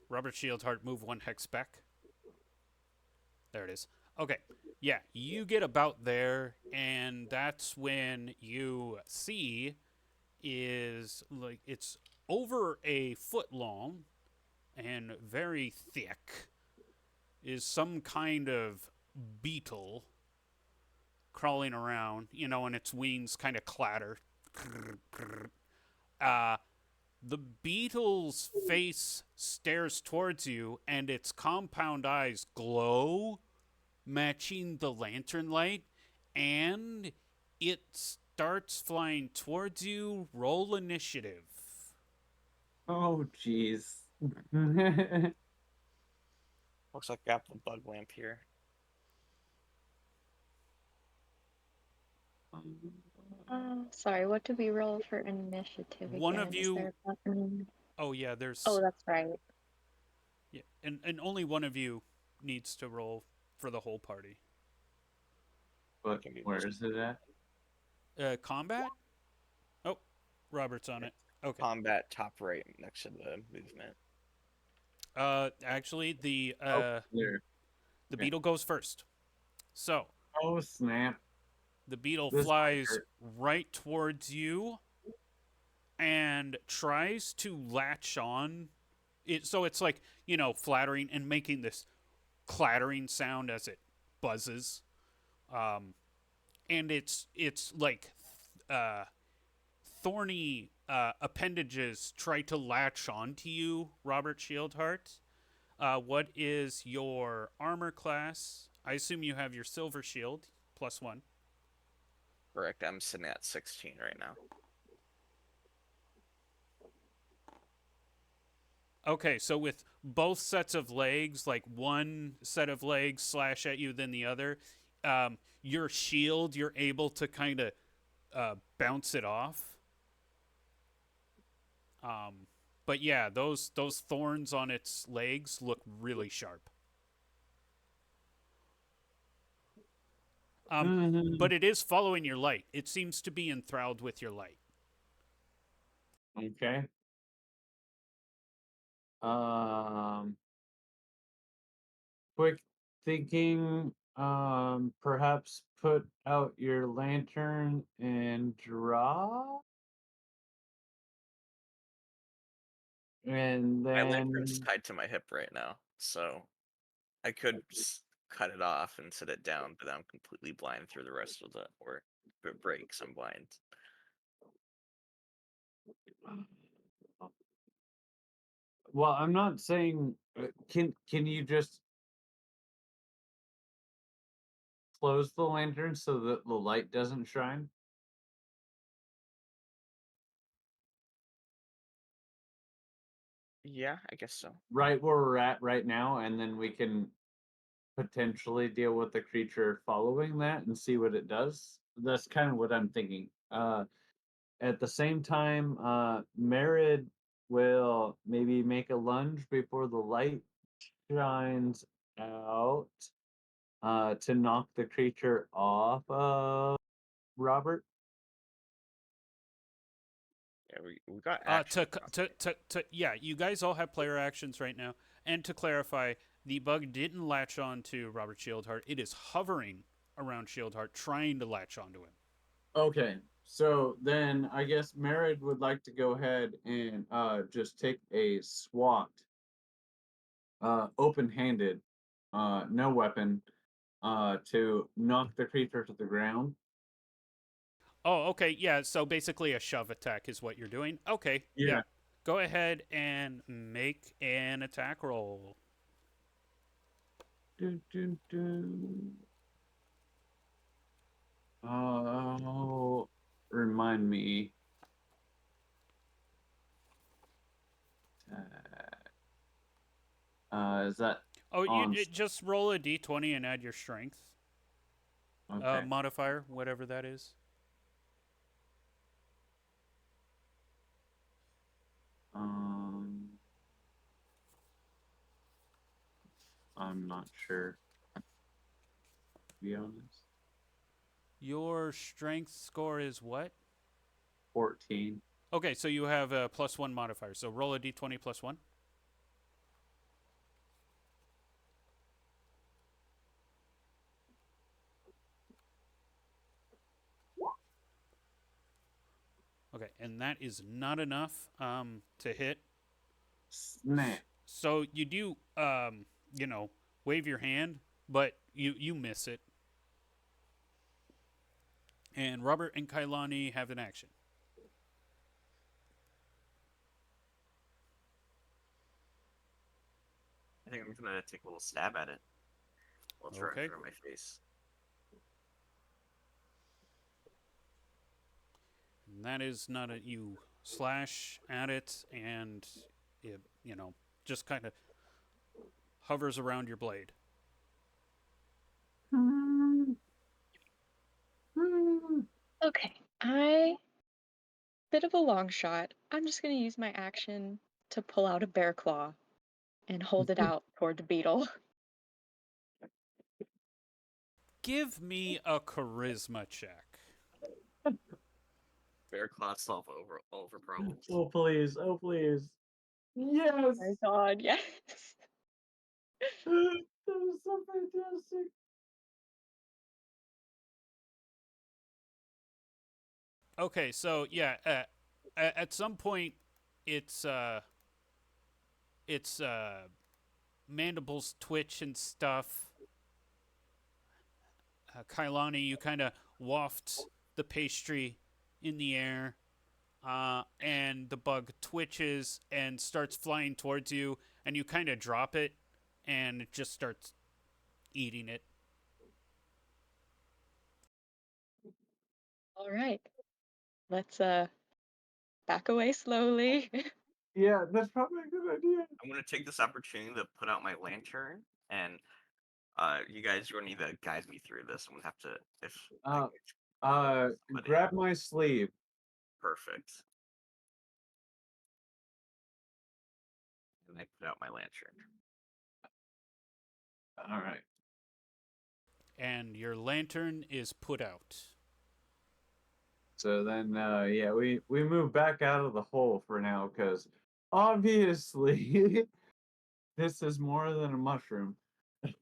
Robert Shieldheart, move one hex back. There it is. Okay, yeah, you get about there, and that's when you see is like it's over a foot long and very thick is some kind of beetle crawling around, and its wings kind of clatter. Uh, the beetle's face stares towards you, and its compound eyes glow, matching the lantern light, and it starts flying towards you. Roll initiative. Oh, jeez. Looks like I got the bug lamp here. Sorry, what do we roll for initiative One of again? Is there you. a button? Oh yeah, Oh, there's that's right. yeah, and only one of you needs to roll for the whole party. But Can be where this is it at? Combat? Oh, Robert's on Yeah. it. Okay. combat top right next to the movement. Actually, the There. the Okay. beetle goes first. So Oh snap! the beetle This might flies hurt. right towards you and tries to latch on. So it's like, flattering and making this clattering sound as it buzzes. And it's like thorny appendages try to latch onto you, Robert Shieldheart. What is your armor class? I assume you have your silver shield, +1. Correct. I'm sitting at 16 right now. Okay, so with both sets of legs, like one set of legs slash at you, then the other, your shield, you're able to kind of bounce it off. But yeah, those thorns on its legs look really sharp. But it is following your light. It seems to be enthralled with your light. Okay. Quick thinking. Perhaps put out your lantern and draw, and My lantern's then tied to my hip right now, so I could cut it off and set it down, but I'm completely blind through the rest of the or if it breaks, I'm blind. well, I'm not saying. Can you just close the lantern so that the light doesn't shine? Yeah, I guess so. Right where we're at right now, and then we can potentially deal with the creature following that and see what it does. That's kind of what I'm thinking. At the same time, Merid will maybe make a lunge before the light shines out to knock the creature off of Robert. Yeah, we got action. Yeah, you guys all have player actions right now. And to clarify, the bug didn't latch on to Robert Shieldheart. It is hovering around Shieldheart, trying to latch onto him. Okay, so then I guess Merid would like to go ahead and just take a swat, open-handed, no weapon, to knock the creature to the ground. Oh, okay, yeah, so basically a shove attack is what you're doing. Okay, yeah. Go ahead and make an attack roll. Oh, remind me. Is that Oh, on? just roll a d20 and add your strength Okay. modifier, whatever that is. I'm not sure, to be honest. Your strength score is what? 14. Okay, so you have a +1 modifier. So roll a d20 +1. Okay, and that is not enough to hit. Snap. So you do, wave your hand, but you miss it. And Robert and Kailani have an action. I think I'm gonna take a little stab at it. I'll throw Okay. it through my face. And that is not a you slash at it, and it just kind of hovers around your blade. Okay, bit of a long shot. I'm just gonna use my action to pull out a bear claw and hold it out toward the beetle. Give me a charisma check. Bear class solve over problems. Oh please! Oh please! Yes! Oh my god, yes. That was so fantastic. Okay, so yeah, at some point, it's it's mandibles twitch and stuff. Kailani, you kind of waft the pastry in the air, and the bug twitches and starts flying towards you, and you kind of drop it, and it just starts eating it. All right. Let's back away slowly. Yeah, that's probably a good idea. I'm gonna take this opportunity to put out my lantern, and you guys are gonna need to guide me through this. I'm gonna have to if somebody Grab my sleeve. perfect. And I put out my lantern. All right. And your lantern is put out. So then, yeah, we move back out of the hole for now because obviously this is more than a mushroom. I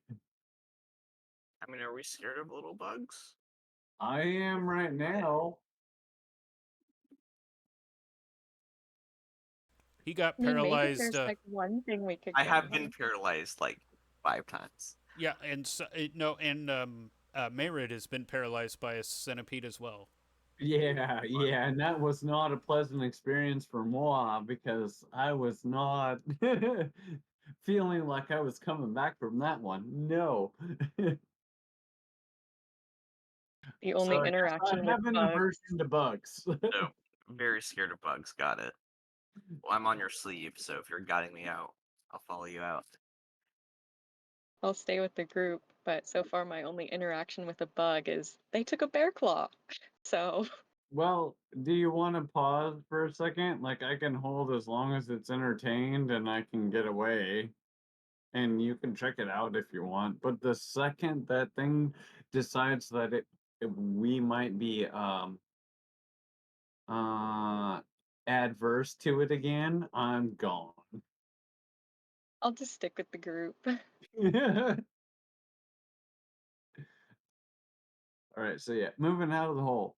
mean, are we scared of little bugs? I am right now. He got I mean, maybe paralyzed. there's like one thing we could I go have been with. paralyzed like 5 times. Yeah, and so, no, and Mayrid has been paralyzed by a centipede as well. Yeah, yeah, and that was not a pleasant experience for moi because I was not feeling like I was coming back from that one. No. The So only I guess I interaction with have an bugs. aversion to bugs. So very scared of bugs. Got it. Well, I'm on your sleeve, so if you're guiding me out, I'll follow you out. I'll stay with the group, but so far my only interaction with a bug is they took a bear claw. So Well, do you want to pause for a second? Like, I can hold as long as it's entertained and I can get away. And you can check it out if you want. But the second that thing decides that we might be uh adverse to it again, I'm gone. I'll just stick with the group. All right, so yeah, moving out of the hole.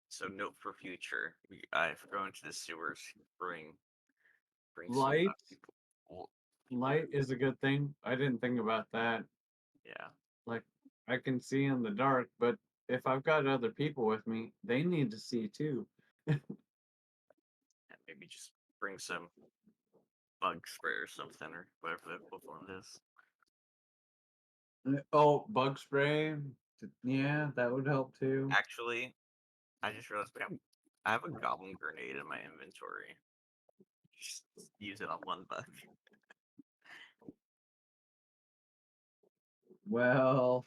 So note for future: if we're going to the sewers, bring some Light, people. Well, light is a good thing. I didn't think about that. yeah, Like, I can see in the dark, but if I've got other people with me, they need to see too. and maybe just bring some bug spray or something, or whatever the equivalent is. Oh, bug spray. Yeah, that would help too. Actually, I just realized I have a goblin grenade in my inventory. Just use it on one bug. Well,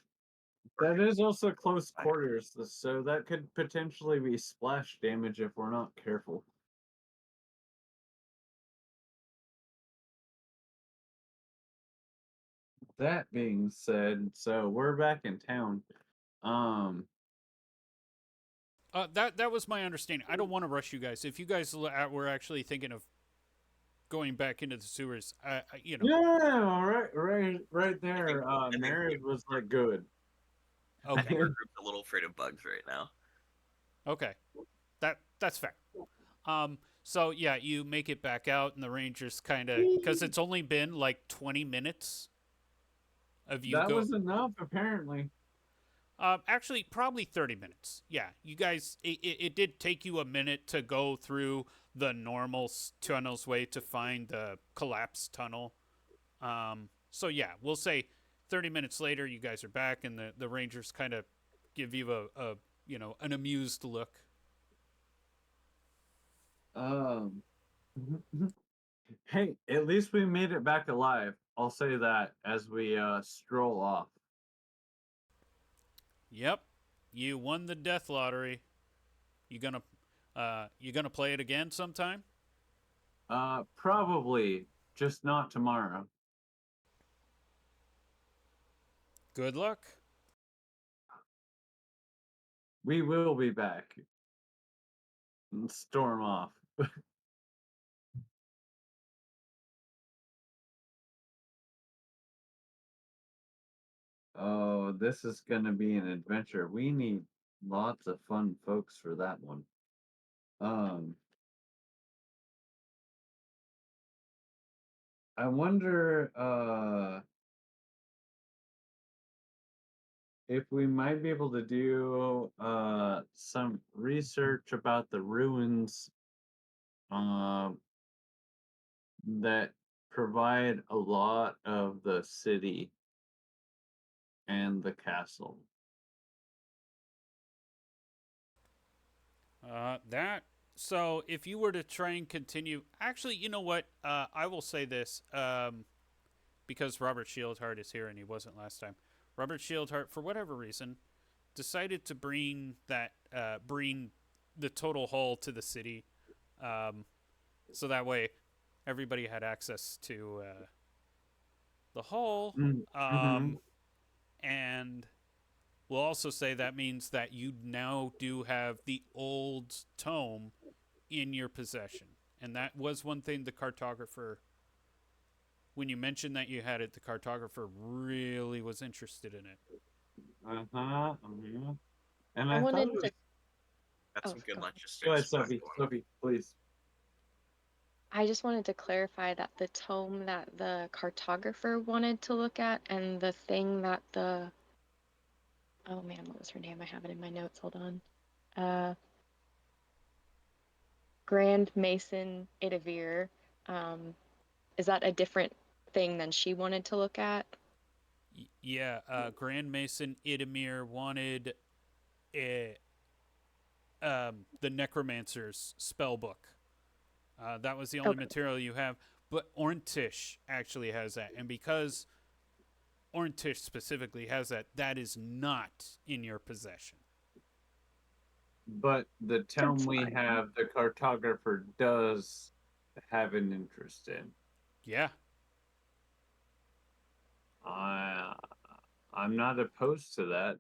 that is also close quarters, so that could potentially be splash damage if we're not careful. That being said, so we're back in town. Um, That was my understanding. I don't want to rush you guys. If you guys were actually thinking of going back into the sewers, you know, yeah, right I think there. I think Marriage was like good. I think okay, our group's a little afraid of bugs right now. okay, that's fair. So yeah, you make it back out, and the Rangers kind of, because it's only been like 20 minutes of you That go. was enough, apparently. Actually, probably 30 minutes. Yeah, you guys, it did take you a minute to go through the normal tunnel's way to find the collapsed tunnel. So yeah, we'll say 30 minutes later, you guys are back, and the Rangers kind of give you a an amused look. Um, hey, at least we made it back alive. I'll say that as we stroll off. Yep, you won the death lottery. You gonna play it again sometime? Probably just not tomorrow. Good luck. We will be back. And storm off. Oh, this is going to be an adventure. We need lots of fun folks for that one. Um, I wonder if we might be able to do some research about the ruins uh, that provide a lot of the city and the castle. That. So if you were to try and continue, actually, you know what? I will say this, because Robert Shieldheart is here and he wasn't last time. Robert Shieldheart, for whatever reason, decided to bring the total hall to the city, um, so that way everybody had access to the hall. Mm-hmm. And we'll also say that means that you now do have the old tome in your possession. And that was one thing the cartographer, when you mentioned that you had it, the cartographer really was interested in it. Uh-huh. Uh-huh. And I I thought wanted it was. to. Got Oh, some good go ahead. Go ahead, logistics stuff Sophie. going on. Sophie, please. I just wanted to clarify that the tome that the cartographer wanted to look at and the thing that the oh man, what was her name? I have it in my notes. Hold on. Uh, Grand Mason Idavir. Um, is that a different thing than she wanted to look at? Yeah, Grand Mason Idamir wanted a, the Necromancer's spell book. That was the only Okay. material you have. But Orntish actually has that. And because Orntish specifically has that, that is not in your possession. But the tome That's we fine. have, the cartographer does have an interest in. Yeah. I I'm not opposed to that.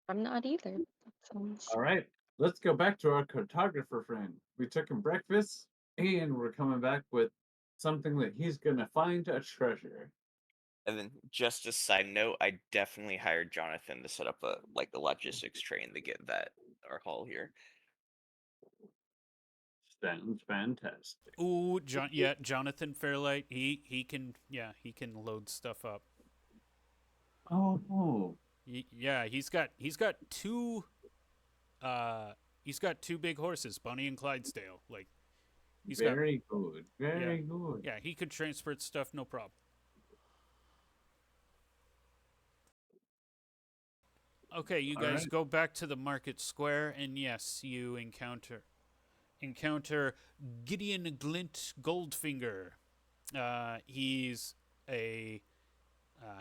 I'm not either. That sounds. All right, let's go back to our cartographer friend. We took him breakfast, and we're coming back with something that he's gonna find a treasure. And then, just a side note, I definitely hired Jonathan to set up a logistics train to get that our haul here. Sounds fantastic. Ooh, yeah, Jonathan Fairlight. He can, yeah, he can load stuff up. Oh, Yeah, uh he's got two big horses, Bunny and Clydesdale. Like he's got very good, yeah. very good. Yeah, he could transport stuff no problem. Okay, you All guys right. go back to the market square and yes, you encounter Gideon Glint Goldfinger. He's a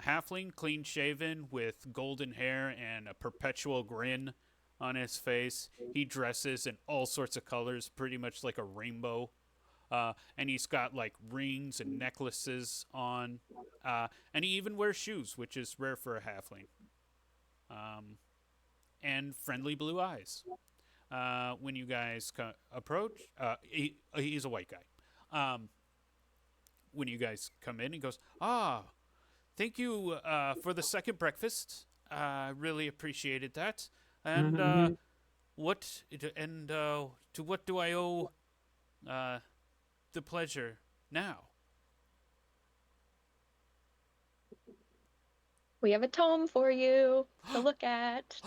halfling, clean shaven, with golden hair and a perpetual grin on his face. He dresses in all sorts of colors, pretty much like a rainbow. And he's got like rings and necklaces on. And he even wears shoes, which is rare for a halfling. And friendly blue eyes. When you guys approach, he's a white guy. When you guys come in, he goes, "Ah, thank you for the second breakfast. I really appreciated that. And what and to what do I owe uh, the pleasure now?" We have a tome for you to look at.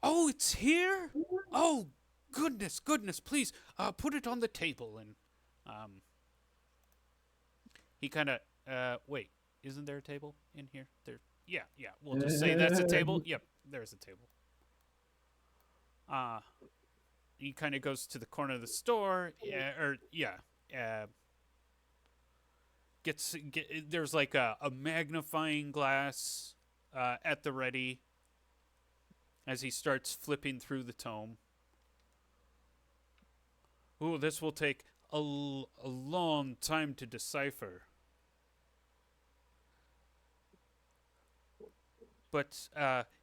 Oh, it's here. Oh, goodness! Please, put it on the table. And um, he kind of wait. Isn't there a table in here? There. Yeah, yeah. We'll just say that's a table. Yep, there's a table. Uh, he kind of goes to the corner of the store, uh, there's like a magnifying glass at the ready as he starts flipping through the tome. Ooh, this will take a long time to decipher. But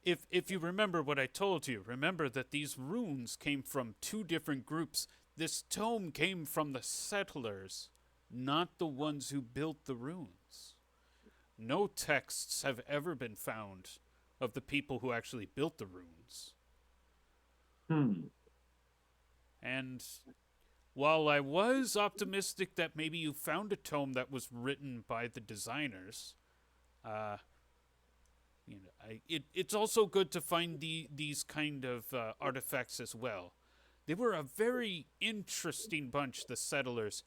if you remember what I told you, remember that these runes came from two different groups. This tome came from the settlers, not the ones who built the runes. No texts have ever been found of the people who actually built the runes. Hmm. And while I was optimistic that maybe you found a tome that was written by the designers, uh, it's also good to find these kind of artifacts as well. They were a very interesting bunch, the settlers.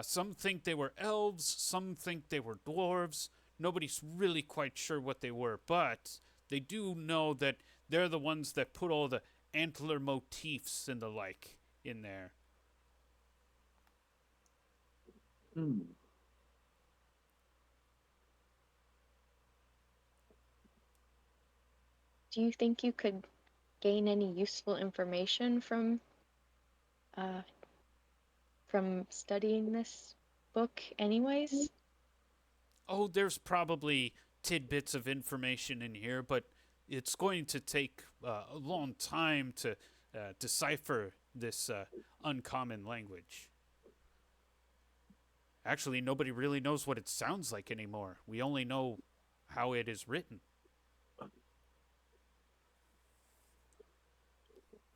Some think they were elves, some think they were dwarves. Nobody's really quite sure what they were, but they do know that they're the ones that put all the antler motifs and the like in there. Hmm. Do you think you could gain any useful information uh, from studying this book, anyways? Oh, there's probably tidbits of information in here, but it's going to take a long time to decipher this uncommon language. Actually, nobody really knows what it sounds like anymore. We only know how it is written.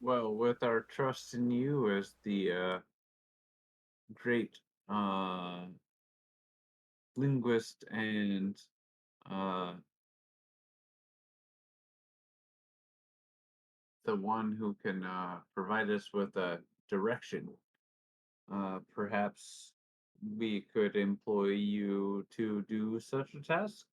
Well, with our trust in you as the great uh, linguist and uh, the one who can provide us with a direction, perhaps we could employ you to do such a task.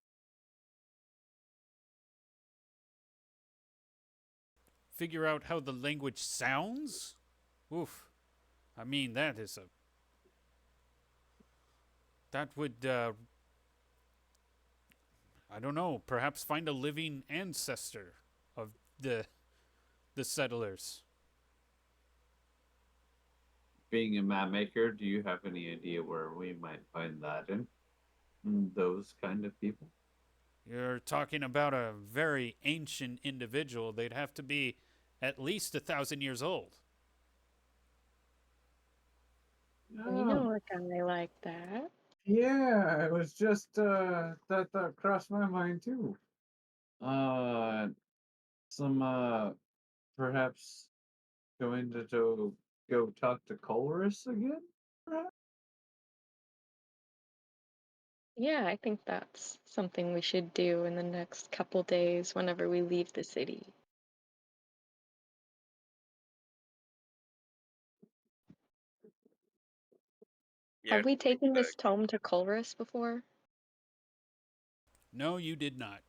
Figure out how the language sounds? Oof. I mean, that is a. That would, I don't know, perhaps find a living ancestor of the settlers. Being a map maker, do you have any idea where we might find that in? Those kind of people? You're talking about a very ancient individual. They'd have to be at least 1,000 years old. We know a guy like that. Yeah, it was just that thought crossed my mind too. Uh, some perhaps going to go talk to Colress again. Perhaps? Yeah, I think that's something we should do in the next couple days whenever we leave the city. Yeah, Have we I think taken this tome to Culrus before? No, you did not.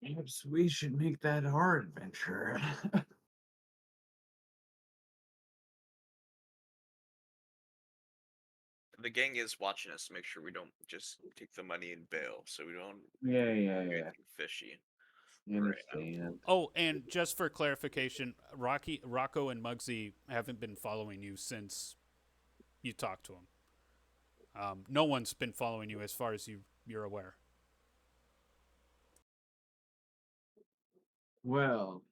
Perhaps we should make that our adventure. the gang is watching us to make sure we don't just take the money and bail, so we don't Yeah, do yeah. anything fishy. I Right. understand. Oh, and just for clarification, Rocco, and Muggsy haven't been following you since you talked to them. No one's been following you as far as you're aware. Well,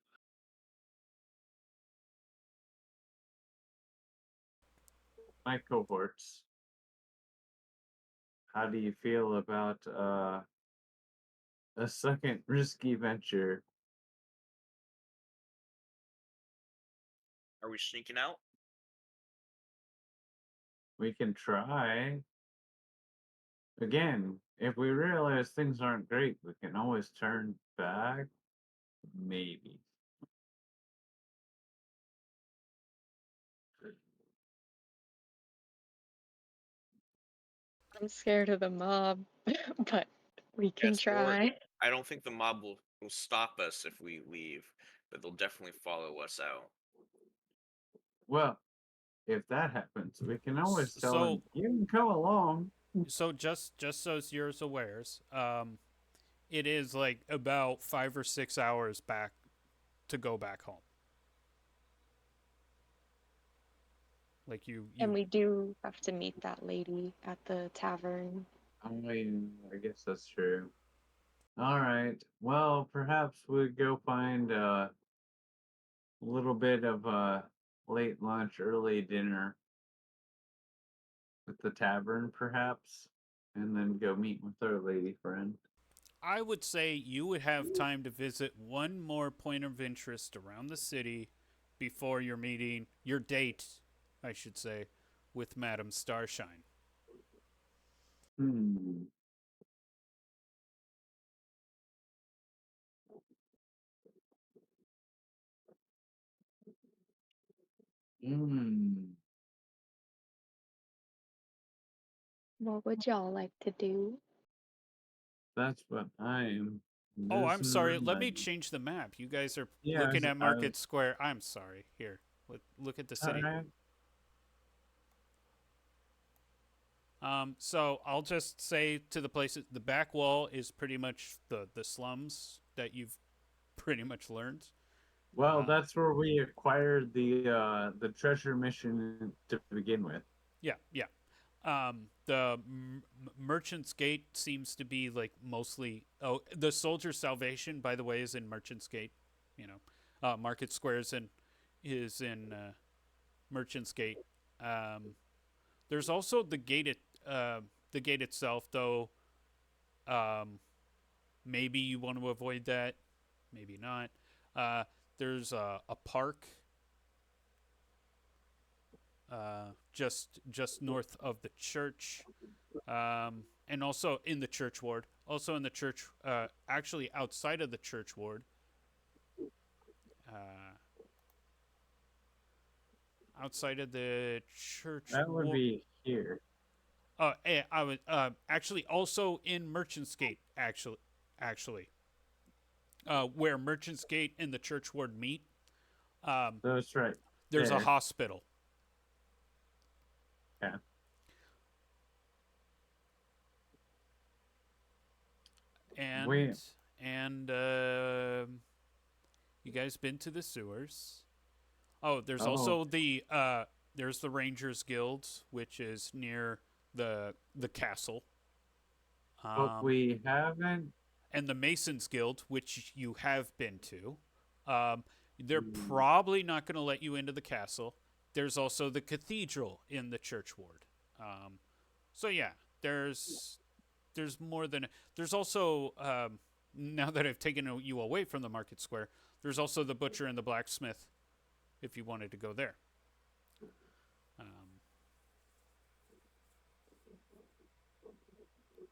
my cohorts, how do you feel about a second risky venture? Are we sneaking out? We can try. Again, if we realize things aren't great, we can always turn back. Maybe. I'm scared of the mob, but we can Yes, or try. I don't think the mob will stop us if we leave, but they'll definitely follow us out. Well, if that happens, we can always tell So, them you can come along. just so yours awares, it is like about 5 or 6 hours back to go back home. Like And we do have to meet that lady at the tavern. I mean, I guess that's true. All right. Well, perhaps we go find a little bit of a late lunch, early dinner at the tavern, perhaps, and then go meet with our lady friend. I would say you would have time to visit one more point of interest around the city before your meeting, your date, I should say, with Madame Starshine. Hmm. Hmm. What would y'all like to do? That's what I'm Oh, I'm sorry. Let me mesmerized. change the map. You guys are looking Yes, at Market Square. I'm sorry. Here, look at the all city. right. So I'll just say to the places, the back wall is pretty much the slums that you've pretty much learned. Well, Uh, that's where we acquired the treasure mission to begin with. yeah, yeah. The Merchant's Gate seems to be like mostly. Oh, the Soldier's Salvation, by the way, is in Merchant's Gate. You know, Market Square is in Merchant's Gate. Um, there's also the gate itself, though. Um, maybe you want to avoid that, maybe not. Uh, there's a park just north of the church, and also in the church ward. Also in the church, actually outside of the church ward. Uh, outside of the church That would ward. be here. I was actually also in Merchant's Gate. Actually, where Merchant's Gate and the church ward meet, That's right there's a there. hospital. Yeah. and We. and you guys been to the sewers? Oh, there's Oh, also there's the Rangers Guild, which is near the castle, but um, we haven't. and the Masons Guild, which you have been to. Um, they're Hmm, probably not going to let you into the castle. There's also the cathedral in the church ward. Um, so yeah, there's more than there's also now that I've taken you away from the market square, there's also the butcher and the blacksmith if you wanted to go there.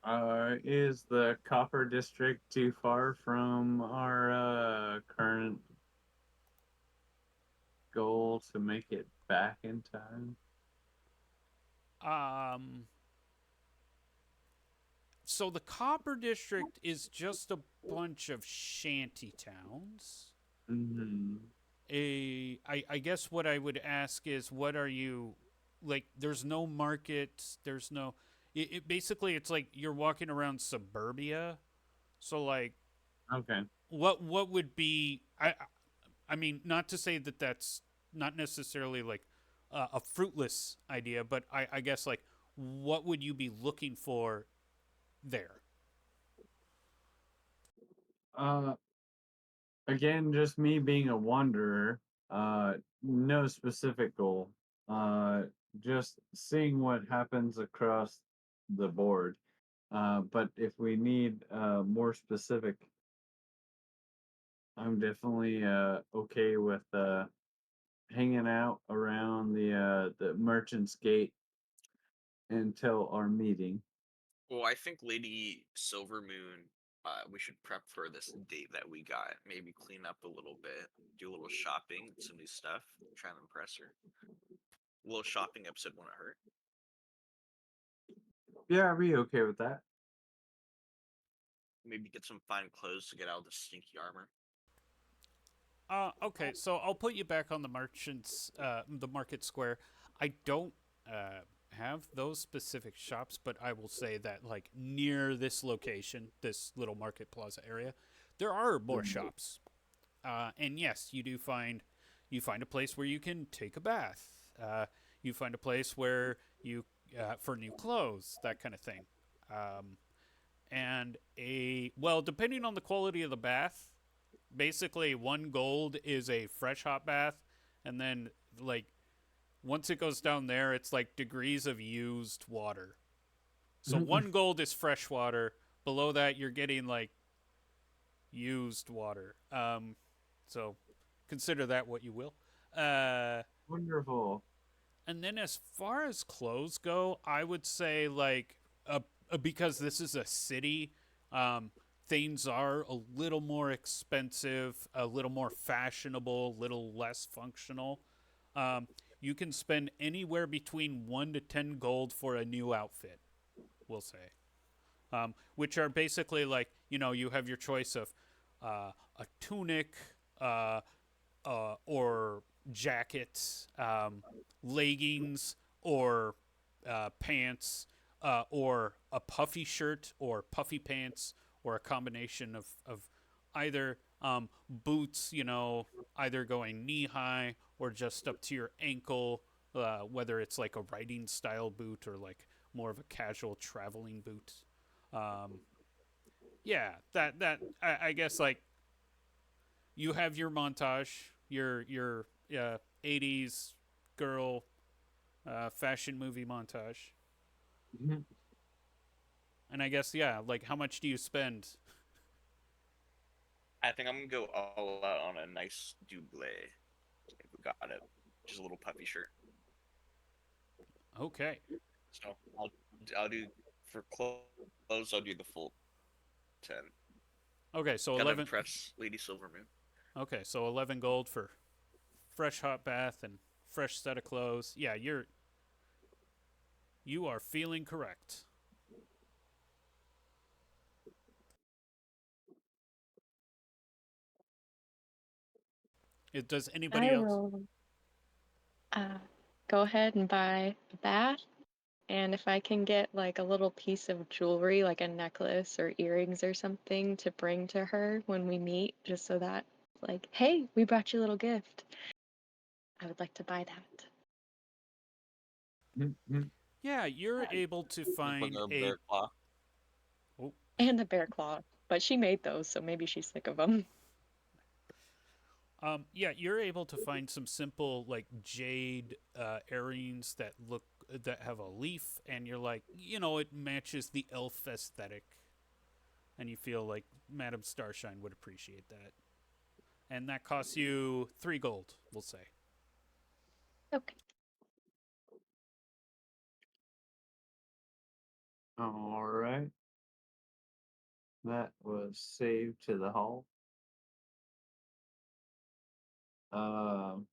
Um, is the Copper District too far from our current goal to make it back in time? um, so the Copper District is just a bunch of shanty towns. Hmm. I guess what I would ask is, what are you like? There's no market. There's no. Basically it's like you're walking around suburbia. So like, Okay. what would be? I mean, not to say that that's not necessarily like a fruitless idea, but I guess like, what would you be looking for there? Uh, Again, just me being a wanderer. No specific goal. Uh, just seeing what happens across the board. But if we need more specific, I'm definitely okay with hanging out around the Merchant's Gate until our meeting. Well, I think Lady Silvermoon, we should prep for this date that we got. Maybe clean up a little bit, do a little shopping, some new stuff, try and impress her. A little shopping episode won't hurt. Yeah, I'd be okay with that. Maybe get some fine clothes to get out of the stinky armor. Okay, so I'll put you back on the market square. I don't have those specific shops, but I will say that like near this location, this little market plaza area, there are more Mhm. shops. And yes, you find a place where you can take a bath. You find a place where you for new clothes, that kind of thing. Um, and depending on the quality of the bath, basically 1 gold is a fresh hot bath, and then like once it goes down there, it's like degrees of used water. So 1 gold is fresh water. Below that, you're getting like used water. So consider that what you will. Uh, Wonderful. and then as far as clothes go, I would say like because this is a city, things are a little more expensive, a little more fashionable, a little less functional. Um, you can spend anywhere between 1 to 10 gold for a new outfit. We'll say, which are basically like you have your choice of a tunic, uh, or jackets, leggings, or pants, or a puffy shirt, or puffy pants, or a combination of either boots, either going knee high or just up to your ankle, whether it's like a riding style boot or like more of a casual traveling boot. Um, yeah, I guess like you have your montage, your 80s girl fashion movie montage. Mhm. And I guess like how much do you spend? I think I'm gonna go all out on a nice double. If we got it, just a little puffy shirt. Okay. So I'll do for clothes. I'll do the full 10. Okay, so Gotta 11. impress Lady Silvermoon. Okay, so 11 gold for fresh hot bath and fresh set of clothes. Yeah, you are feeling correct. Does anybody I else? will uh, go ahead and buy a bath. And if I can get like a little piece of jewelry, like a necklace or earrings or something to bring to her when we meet, just so that, like, hey, we brought you a little gift. I would like to buy that. Mhm. Yeah, you're able to We'll bring find her a a. bear claw. Oh, And a bear claw. But she made those, so maybe she's sick of them. yeah, you're able to find some simple like jade earrings that have a leaf, and you're like, it matches the elf aesthetic, and you feel like Madame Starshine would appreciate that, and that costs you 3 gold, we'll say. Okay. All right. That was saved to the hull. Um,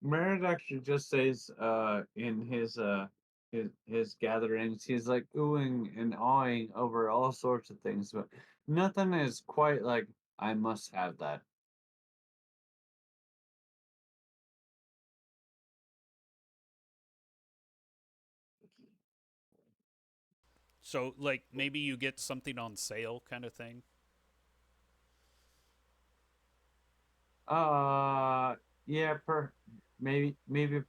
Merritt actually just says in his gatherings, he's like oohing and awing over all sorts of things, but nothing is quite like I must have that. So like maybe you get something on sale kind of thing. Uh yeah, maybe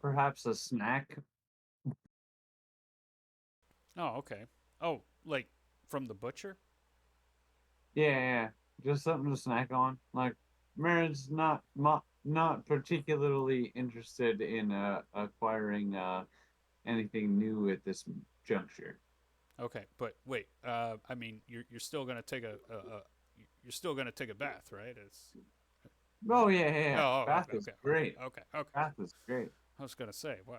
perhaps a snack. Oh, okay. Oh, like from the butcher. Yeah, just something to snack on. Like Merritt's not particularly interested in acquiring anything new at this juncture. Okay, but wait. I mean, you're still gonna take you're still gonna take a bath, right? It's Oh yeah. oh, Bath okay, is okay, okay, great. okay, okay. Bath is great. I was gonna say, wow.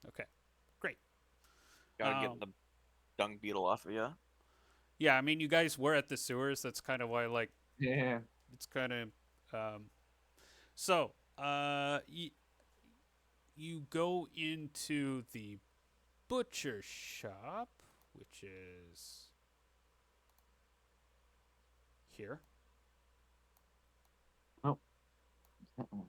Okay, great. Gotta get Um, the dung beetle off of you. yeah, I mean, you guys were at the sewers. That's kind of why, like, Yeah. it's kind of. So, you go into the butcher shop, which is here. Oh. Uh-oh.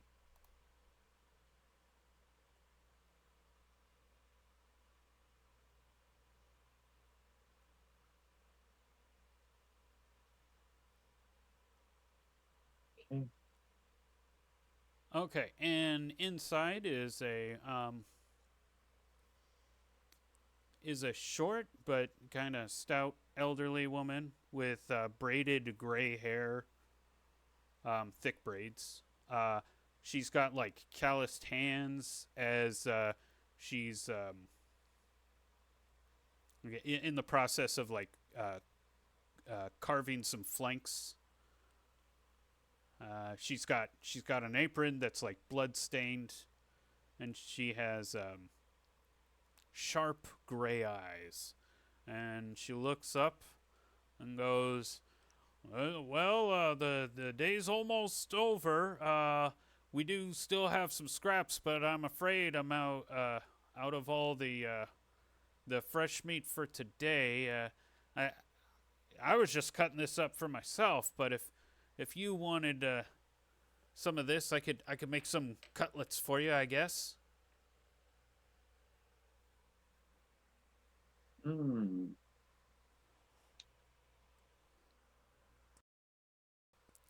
Okay. Okay, and inside is a short but kind of stout elderly woman with braided gray hair, thick braids. She's got like calloused hands as she's in the process of like carving some flanks. She's got an apron that's like blood stained, and she has sharp gray eyes. And she looks up and goes, the day's almost over. We do still have some scraps, but I'm afraid I'm out of all the fresh meat for today. I I was just cutting this up for myself, but if you wanted some of this, I could make some cutlets for you, I guess. Hmm.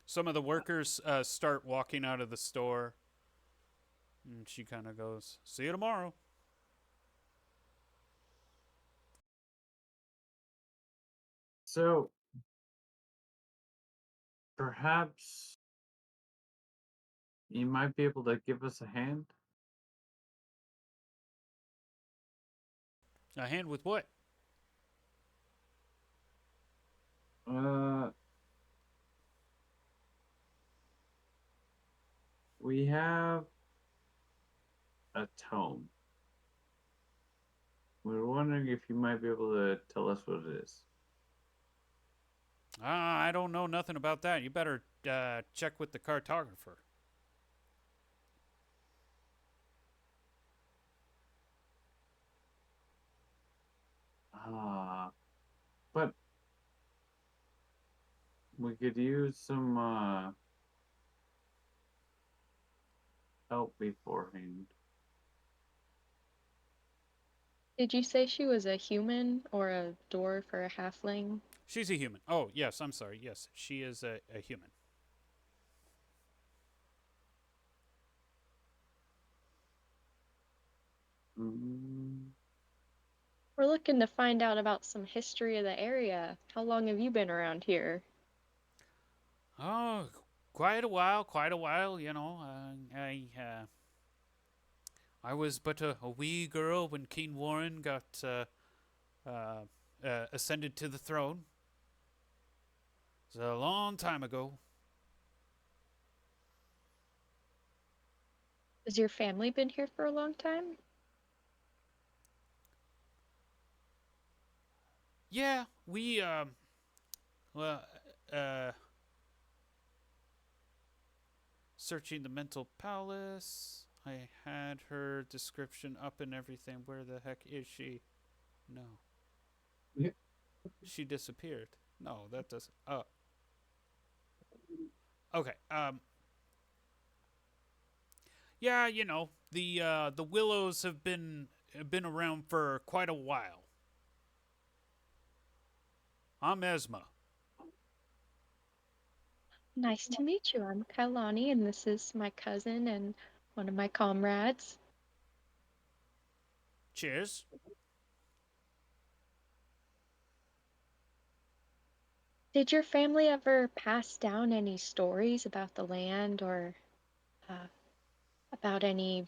Some of the workers start walking out of the store, and she kind of goes, "See you tomorrow." So perhaps you might be able to give us a hand. A hand with what? Uh, we have a tome. We were wondering if you might be able to tell us what it is. I don't know nothing about that. You better check with the cartographer. Ah, but we could use some help beforehand. Did you say she was a human or a dwarf or a halfling? She's a human. Oh, yes, I'm sorry. Yes, she is a human. Mm, We're looking to find out about some history of the area. How long have you been around here? Oh, quite a while, quite a while. I was but a wee girl when King Warren got ascended to the throne. It was a long time ago. Has your family been here for a long time? Yeah, we well, uh, searching the mental palace. I had her description up and everything. Where the heck is she? No, yeah. she disappeared. No, that doesn't. Oh, okay. Yeah, the willows have been around for quite a while. I'm Esma. Nice to meet you. I'm Kailani, and this is my cousin and one of my comrades. Cheers. Did your family ever pass down any stories about the land or uh, about any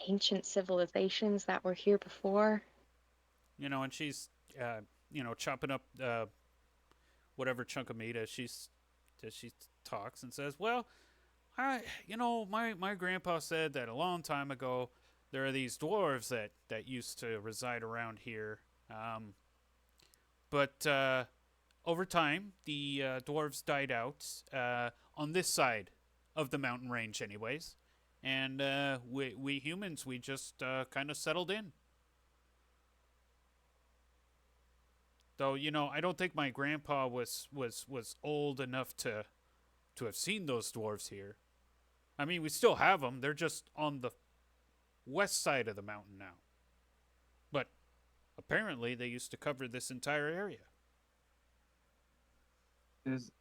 ancient civilizations that were here before? And she's chopping up whatever chunk of meat as she talks and says, "Well, my grandpa said that a long time ago there are these dwarves that used to reside around here. But over time, the dwarves died out on this side of the mountain range, anyways. And we humans, we just kind of settled in. Though I don't think my grandpa was old enough to have seen those dwarves here. I mean, we still have them. They're just on the west side of the mountain now. But apparently, they used to cover this entire area. Is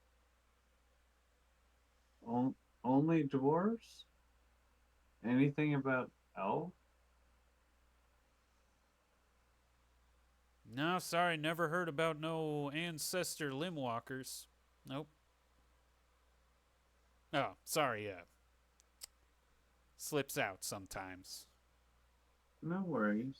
on, only dwarves? Anything about elf? No, sorry, never heard about no ancestor limb walkers. Nope. Oh, sorry, slips out sometimes. No worries.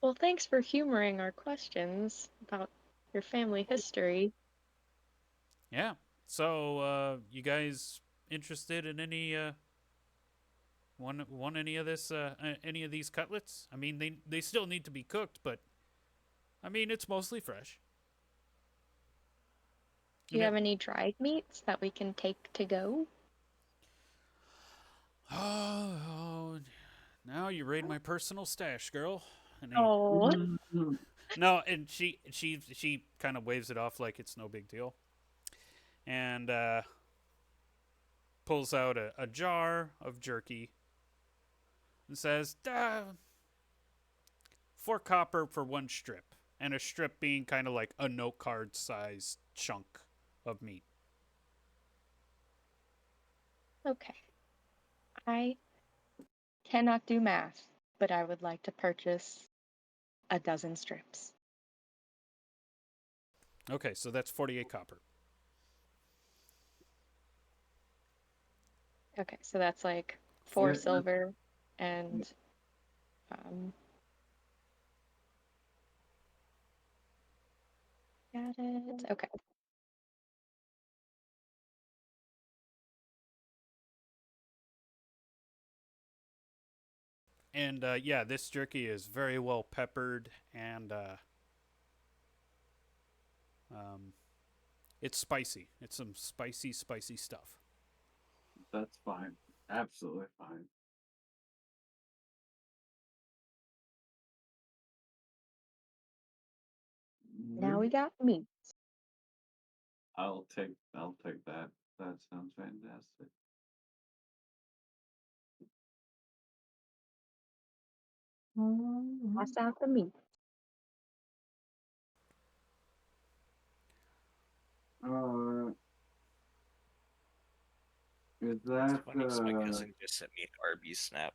Well, thanks for humoring our questions about your family history. Yeah. So, you guys interested in any want any of this any of these cutlets? I mean, they still need to be cooked, but I mean, it's mostly fresh. Do you have any dried meats that we can take to go? Oh, now you raid my personal stash, girl. And he Oh, no, and she kind of waves it off like it's no big deal, and pulls out a jar of jerky and says, 4 copper for 1 strip, and a strip being kind of like a note card sized chunk of meat. okay. I cannot do math, but I would like to purchase a dozen strips. Okay, so that's 48 copper. Okay, so that's like Yeah, 4 silver and um, got it. Okay. And yeah, this jerky is very well peppered, and um, it's spicy. It's some spicy stuff. that's fine. Absolutely fine. Now we got meat. I'll take that. That sounds fantastic. Pass out the meat. Uh, is It's that funny 'cause my cousin just sent me an Arby's snap.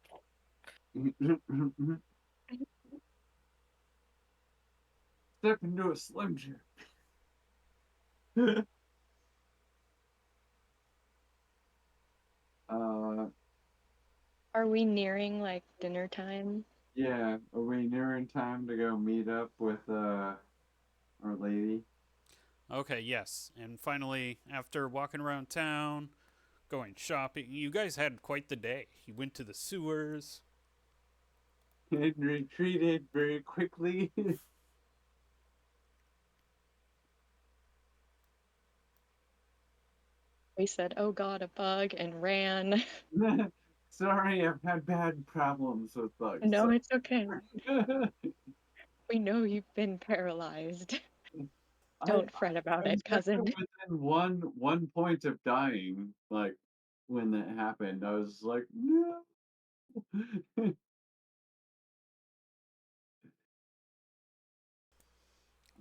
step into a Slim Jim? uh, Are we nearing like dinner time? yeah. Are we nearing time to go meet up with our lady? Okay, yes. And finally, after walking around town, going shopping, you guys had quite the day. You went to the sewers. And retreated very quickly. We said, "Oh God, a bug," and ran. Sorry, I've had bad problems with bugs. No, it's okay. We know you've been paralyzed. I Don't fret about I was it, cousin. within one point of dying, like when that happened. I was like, no.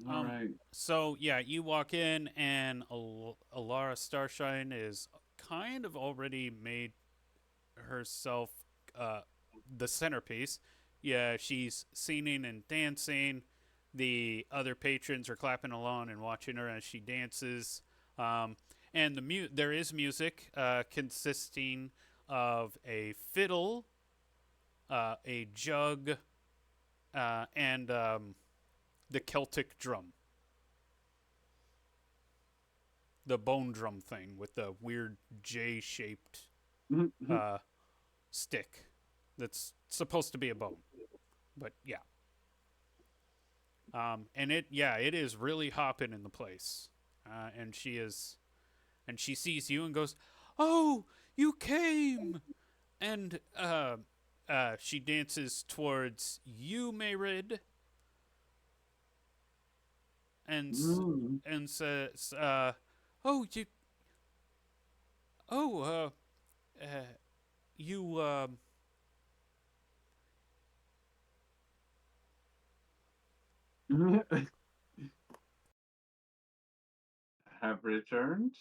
All Um, right. so yeah, you walk in, and Alara Starshine is kind of already made herself uh, the centerpiece. Yeah, she's singing and dancing. The other patrons are clapping along and watching her as she dances. And there is music consisting of a fiddle, a jug, and the Celtic drum, the bone drum thing with the weird J-shaped uh, stick that's supposed to be a bone. But yeah, and it is really hopping in the place, and she sees you and goes, "Oh, you came!" And she dances towards you, Mayrid, and Mm. and says, "Oh, oh, uh, you, Have returned.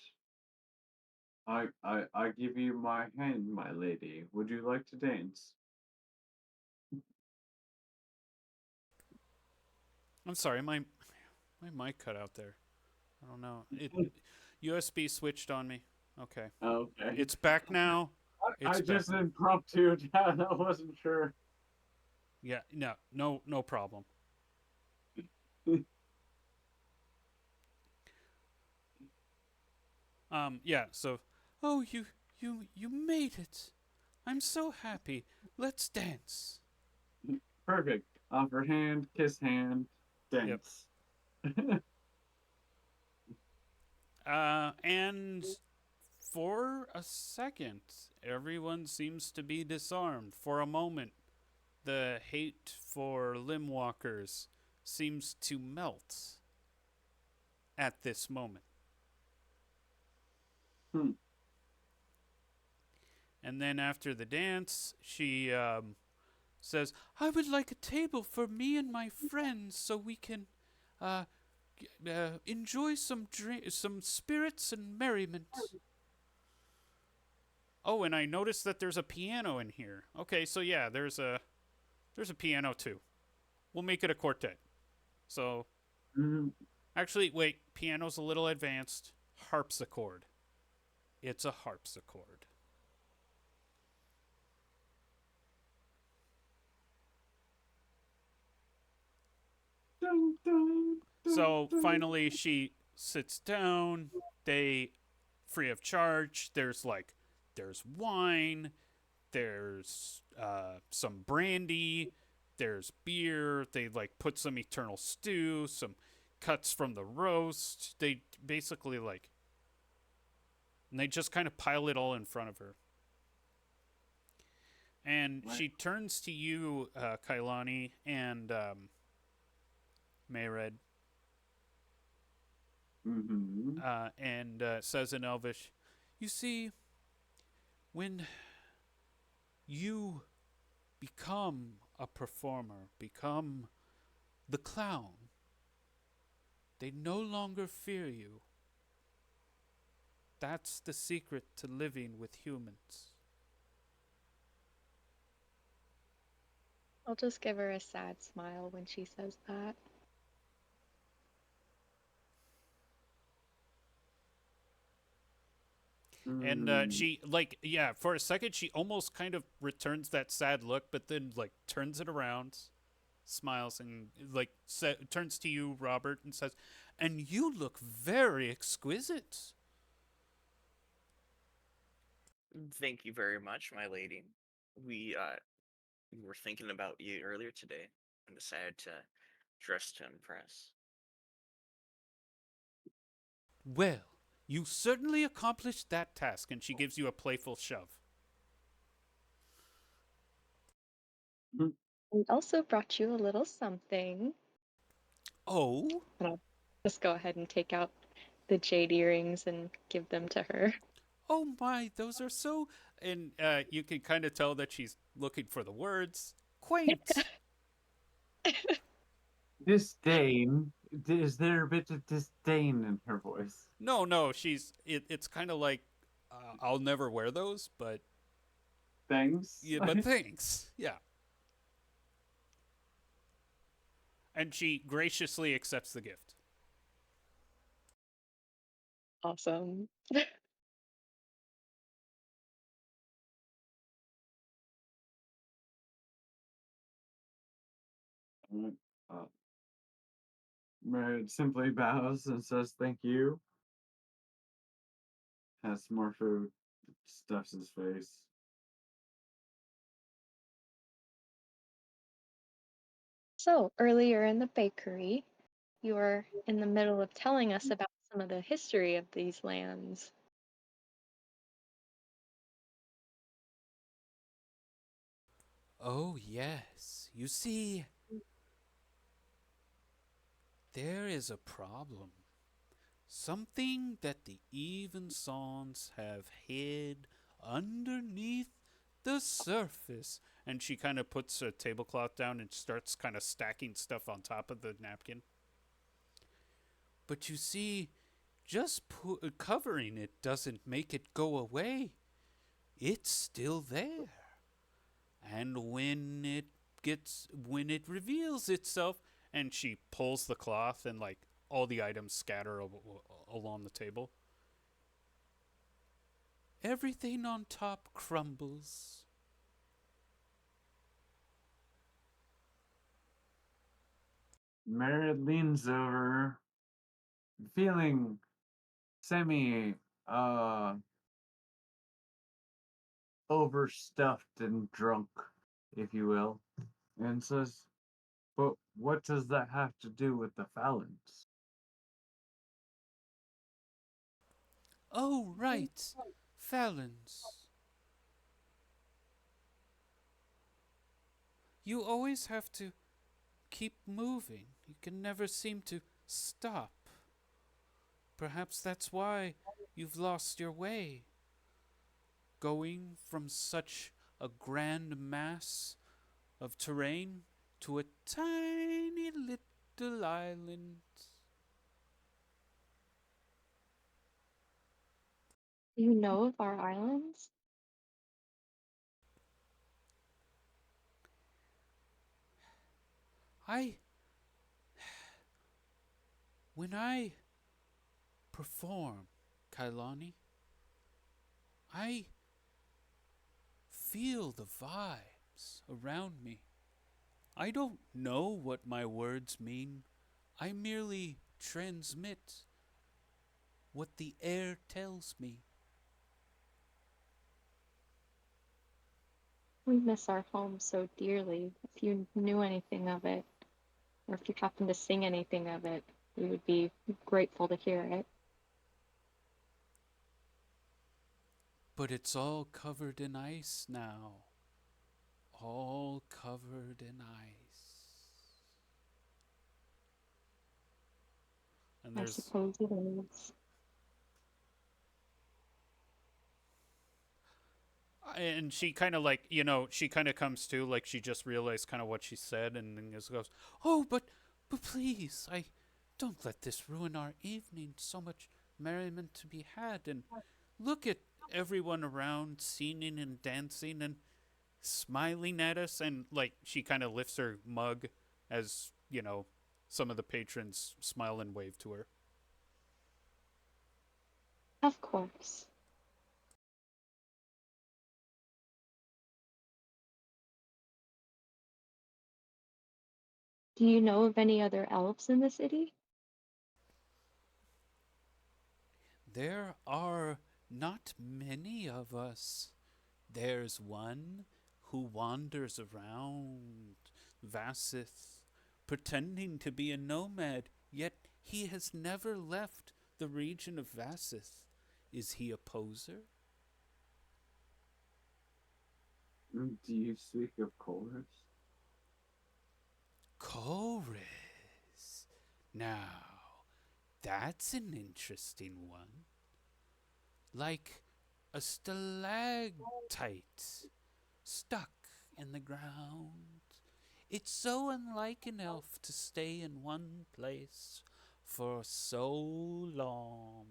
I give you my hand, my lady. Would you like to dance? I'm sorry, my mic cut out there. I don't know. It USB switched on me. Okay. Okay. It's back now. I It's back just now. impromptu. I wasn't sure. Yeah, no problem. Yeah, so oh, you made it. I'm so happy. Let's dance. Perfect. Offer hand, kiss hand, Yep. dance. And for a second, everyone seems to be disarmed. For a moment, the hate for limb walkers seems to melt at this moment. Hmm. And then after the dance, she says, I would like a table for me and my friends so we can uh, enjoy some spirits and merriment. Oh, and I noticed that there's a piano in here. Okay, so yeah, there's a piano too. We'll make it a quartet. So Mhm. actually, wait, piano's a little advanced. Harpsichord. It's a harpsichord. Dun, dun, dun, So dun. finally, she sits down. They free of charge. There's wine. There's some brandy. There's beer. They like put some eternal stew. Some cuts from the roast. They basically like, and they just kind of pile it all in front of her. And What? she turns to you, Kailani, and Mayred, Mm-hmm. and says in Elvish, you see, when you become a performer, become the clown, they no longer fear you. That's the secret to living with humans. I'll just give her a sad smile when she says that. And Mm. she, like, yeah, for a second, she almost kind of returns that sad look, but then, like, turns it around, smiles, and, like, turns to you, Robert, and says, and you look very exquisite. Thank you very much, my lady. We were thinking about you earlier today and decided to dress to impress. Well, you certainly accomplished that task, and she gives you a playful shove. Mhm. We also brought you a little something. Oh? And I'll just go ahead and take out the jade earrings and give them to her. Oh my, those are so. And you can kind of tell that she's looking for the words. Quaint. Disdain. Is there a bit of disdain in her voice? No, it's kind of like, I'll never wear those, but Thanks. yeah, but thanks. Yeah. And she graciously accepts the gift. Awesome. uh, Merritt simply bows and says thank you. Has some more food. Stuffs his face. So, earlier in the bakery, you were in the middle of telling us about some of the history of these lands. Oh, yes. You see, there is a problem. Something that the Evensons have hid underneath the surface. And she kind of puts a tablecloth down and starts kind of stacking stuff on top of the napkin. But you see, just covering it doesn't make it go away. It's still there. And when it reveals itself, and she pulls the cloth and like all the items scatter along the table, everything on top crumbles. Merritt leans over, feeling semi overstuffed and drunk, if you will, and says, "But what does that have to do with the Fallons?" Oh, right. Fallons. You always have to keep moving. You can never seem to stop. Perhaps that's why you've lost your way. Going from such a grand mass of terrain to a tiny little island. Do you know of our islands? I. When I perform, Kailani, I feel the vibes around me. I don't know what my words mean. I merely transmit what the air tells me. We miss our home so dearly. If you knew anything of it, or if you happened to sing anything of it, we would be grateful to hear it. But it's all covered in ice now. All covered in ice. And I suppose it is. and she kind of she kind of comes to, like she just realized kind of what she said, and then just goes, "Oh, but please, I don't let this ruin our evening. So much merriment to be had, and look at everyone around singing and dancing and smiling at us." And like she kind of lifts her mug as some of the patrons smile and wave to her. Of course. Do you know of any other elves in the city? There are not many of us. There's one who wanders around Vassith, pretending to be a nomad, yet he has never left the region of Vassith. Is he a poser? Do you speak of Chorus? Chorus. Now, that's an interesting one. Like a stalactite stuck in the ground. It's so unlike an elf to stay in one place for so long.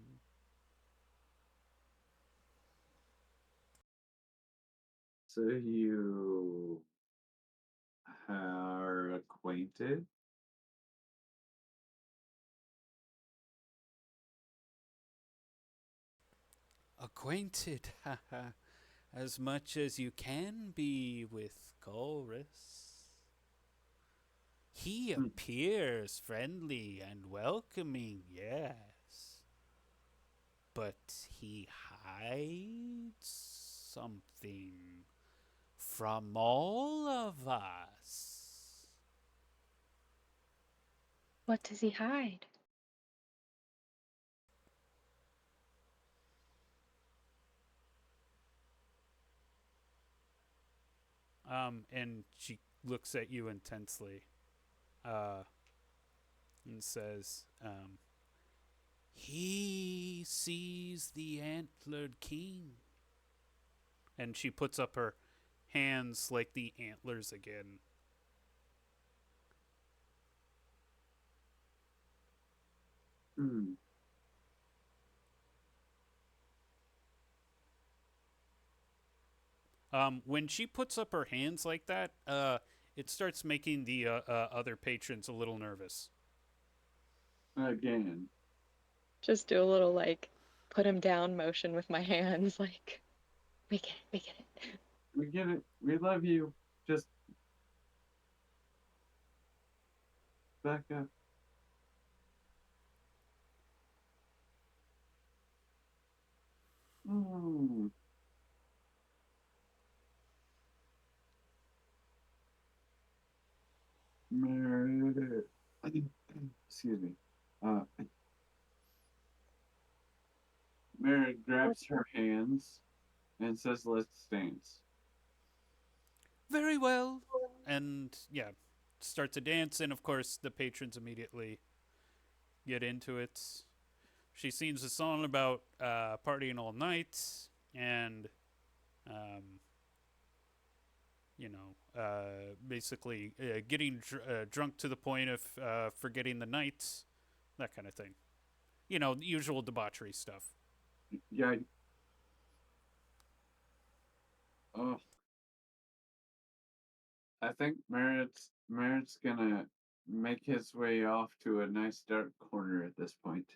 So you are acquainted? Acquainted, haha, as much as you can be with Chorus. He Hmm. appears friendly and welcoming, yes, but he hides something from all of us. What does he hide? And she looks at you intensely, and says, "He sees the antlered king." And she puts up her hands like the antlers again. Hmm. When she puts up her hands like that, it starts making the other patrons a little nervous. Again. Just do a little like put him down motion with my hands, like we get it, we get it. We get it. We love you. Just back up. Mm. Meredith. Excuse me. Uh, Meredith grabs her hands and says, "Let's dance." Very well. And yeah, start to dance, and of course the patrons immediately get into it. She sings a song about partying all night and, um, basically getting drunk to the point of forgetting the night, that kind of thing. You know, the usual debauchery stuff. Yeah. Oh, I think Merritt's gonna make his way off to a nice dark corner at this point.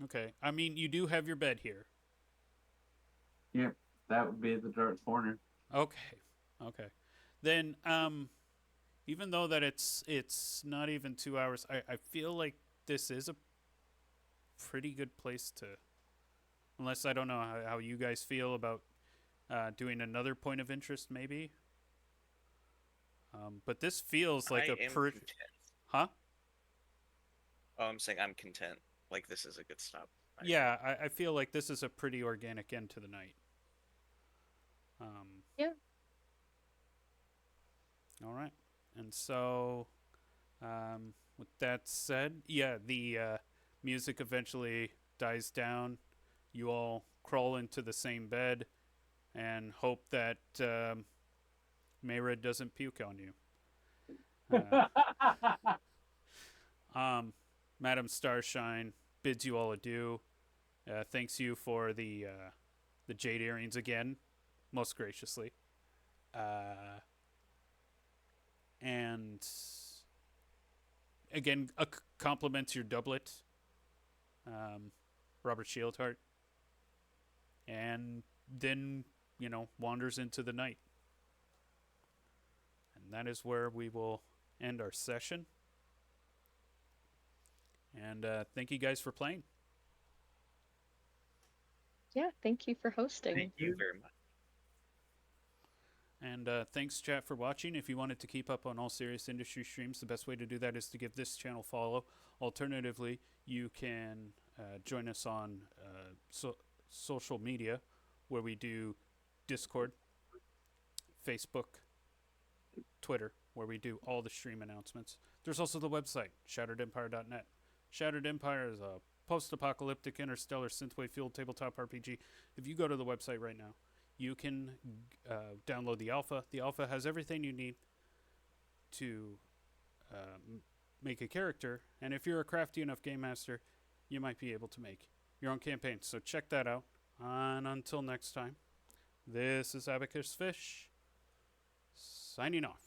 Okay. I mean, you do have your bed here. Yep, that would be the dark corner. Okay. Okay. Then, even though that it's not even 2 hours, I feel like this is a pretty good place to. Unless I don't know how you guys feel about doing another point of interest, maybe. But this feels like I a am pretty. content. Huh? Oh, I'm saying I'm content. Like this is a good stop. Yeah, I feel like this is a pretty organic end to the night. Yeah. All right. And so, with that said, yeah, the music eventually dies down. You all crawl into the same bed and hope that Mayra doesn't puke on you. Madam Starshine bids you all adieu. Thanks you for the jade earrings again, most graciously. And again, compliments your doublet, Robert Shieldheart, and then wanders into the night. And that is where we will end our session. And thank you guys for playing. Yeah, thank you for hosting. Thank Thank you you. very much. And thanks, chat, for watching. If you wanted to keep up on all serious industry streams, the best way to do that is to give this channel follow. Alternatively, you can join us on social media, where we do Discord, Facebook, Twitter, where we do all the stream announcements. There's also the website, shatteredempire.net. Shattered Empire is a post-apocalyptic interstellar synthwave-fueled tabletop RPG. If you go to the website right now, you can download the alpha. The alpha has everything you need to make a character, and if you're a crafty enough game master, you might be able to make your own campaign. So check that out. And until next time, this is Abacus Fish, signing off.